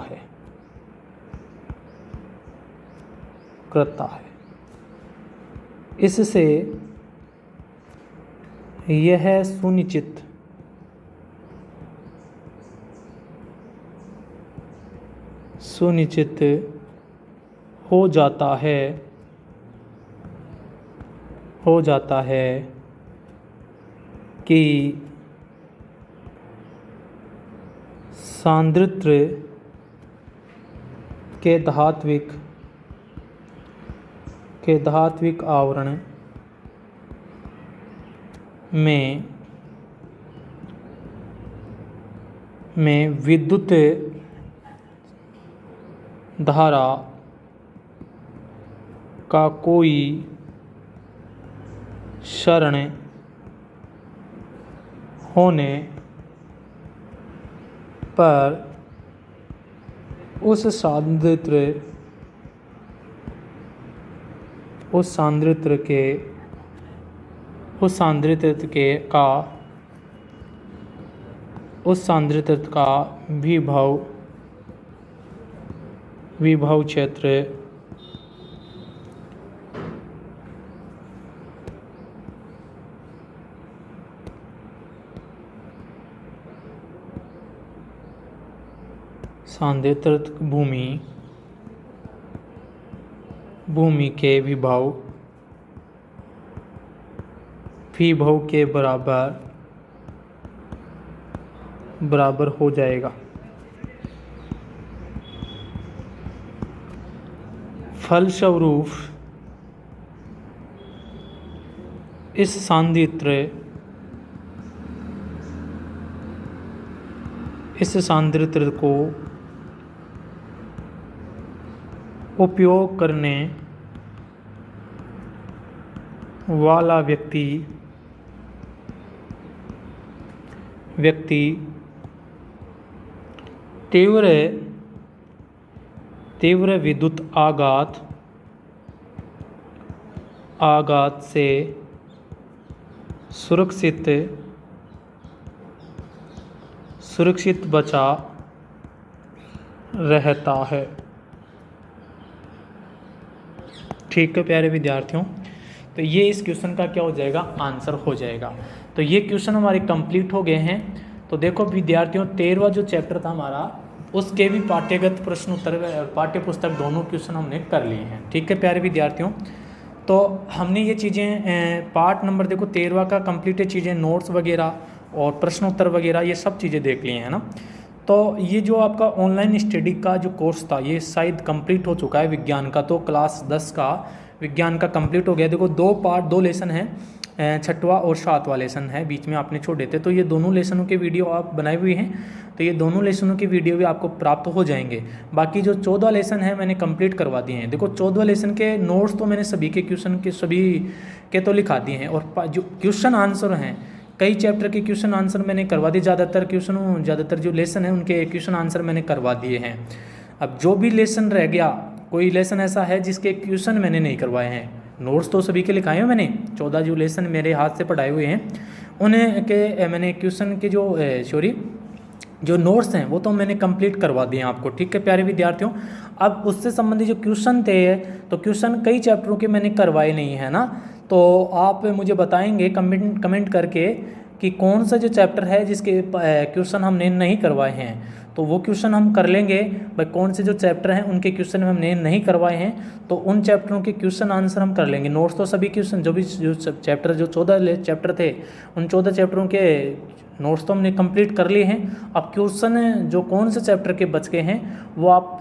है। इससे यह सुनिश्चित हो जाता है कि सांद्रित्र के धात्विक आवरण में विद्युत धारा का कोई क्षरण होने पर उस सांद्रित्र का विभव क्षेत्र सांद्रित्र भूमि के विभव के बराबर हो जाएगा। फलस्वरूप इस सांद्रित्र को उपयोग करने वाला व्यक्ति व्यक्ति तीव्र विद्युत आघात से सुरक्षित बचा रहता है। ठीक है प्यारे विद्यार्थियों, तो ये इस क्वेश्चन का क्या हो जाएगा, आंसर हो जाएगा। तो ये क्वेश्चन हमारे कंप्लीट हो गए हैं। तो देखो विद्यार्थियों, 13वां जो चैप्टर था हमारा, उसके भी पाठ्यगत प्रश्न उत्तर पाठ्य पुस्तक दोनों क्वेश्चन हमने कर लिए हैं। ठीक है प्यारे विद्यार्थियों, तो हमने ये चीज़ें पार्ट नंबर देखो 13वां का कंप्लीटेड चीज़ें, नोट्स वगैरह और प्रश्न उत्तर वगैरह, ये सब चीज़ें देख लिए हैं ना। तो ये जो आपका ऑनलाइन स्टडी का जो कोर्स था ये शायद कंप्लीट हो चुका है विज्ञान का। तो क्लास 10 का विज्ञान का कंप्लीट हो गया। देखो 2 लेसन हैं, 6वां और 7वां लेसन है, बीच में आपने छोड़े थे। तो ये दोनों लेसनों के वीडियो आप बनाए हुए हैं, तो ये दोनों लेसनों के वीडियो भी आपको प्राप्त हो जाएंगे। बाकी जो 14 लेसन है मैंने कंप्लीट करवा दिए हैं। देखो 14 लेसन के नोट्स तो मैंने सभी के क्वेश्चन के सभी के तो लिखा दिए हैं, और जो क्वेश्चन आंसर हैं, कई चैप्टर के क्वेश्चन आंसर मैंने करवा दिए। ज़्यादातर जो लेसन है उनके क्वेश्चन आंसर मैंने करवा दिए हैं। अब जो भी लेसन रह गया, कोई लेसन ऐसा है जिसके क्वेश्चन मैंने नहीं करवाए हैं, नोट्स तो सभी के लिखाए हैं मैंने। 14 जो लेसन मेरे हाथ से पढ़ाए हुए हैं उन्हें के मैंने क्वेश्चन के जो नोट्स हैं वो तो मैंने कंप्लीट करवा दिए हैं आपको। ठीक है प्यारे विद्यार्थियों, अब उससे संबंधित जो क्वेश्चन थे, तो क्वेश्चन कई चैप्टरों के मैंने करवाए नहीं है ना। तो आप मुझे बताएंगे कमेंट करके कि कौन सा जो चैप्टर है जिसके क्वेश्चन हमने नहीं करवाए हैं, तो वो क्वेश्चन हम कर लेंगे। भाई कौन से जो चैप्टर हैं उनके क्वेश्चन हमने नहीं करवाए हैं, तो उन चैप्टरों के क्वेश्चन आंसर हम कर लेंगे। नोट्स तो सभी क्वेश्चन जो चैप्टर जो 14 चैप्टर थे, उन 14 चैप्टरों के नोट्स तो हमने कंप्लीट कर लिए हैं। अब क्वेश्चन जो कौन से चैप्टर के बच गए हैं वो आप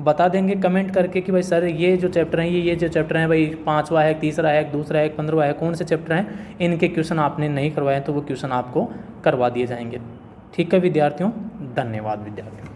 बता देंगे कमेंट करके कि भाई सर ये जो चैप्टर हैं, ये जो चैप्टर हैं भाई, 5वां है, तीसरा है, दूसरा है, 15वां है, कौन से चैप्टर हैं इनके क्वेश्चन आपने नहीं करवाए हैं, तो वो क्वेश्चन आपको करवा दिए जाएंगे। ठीक है विद्यार्थियों, धन्यवाद विद्यार्थियों।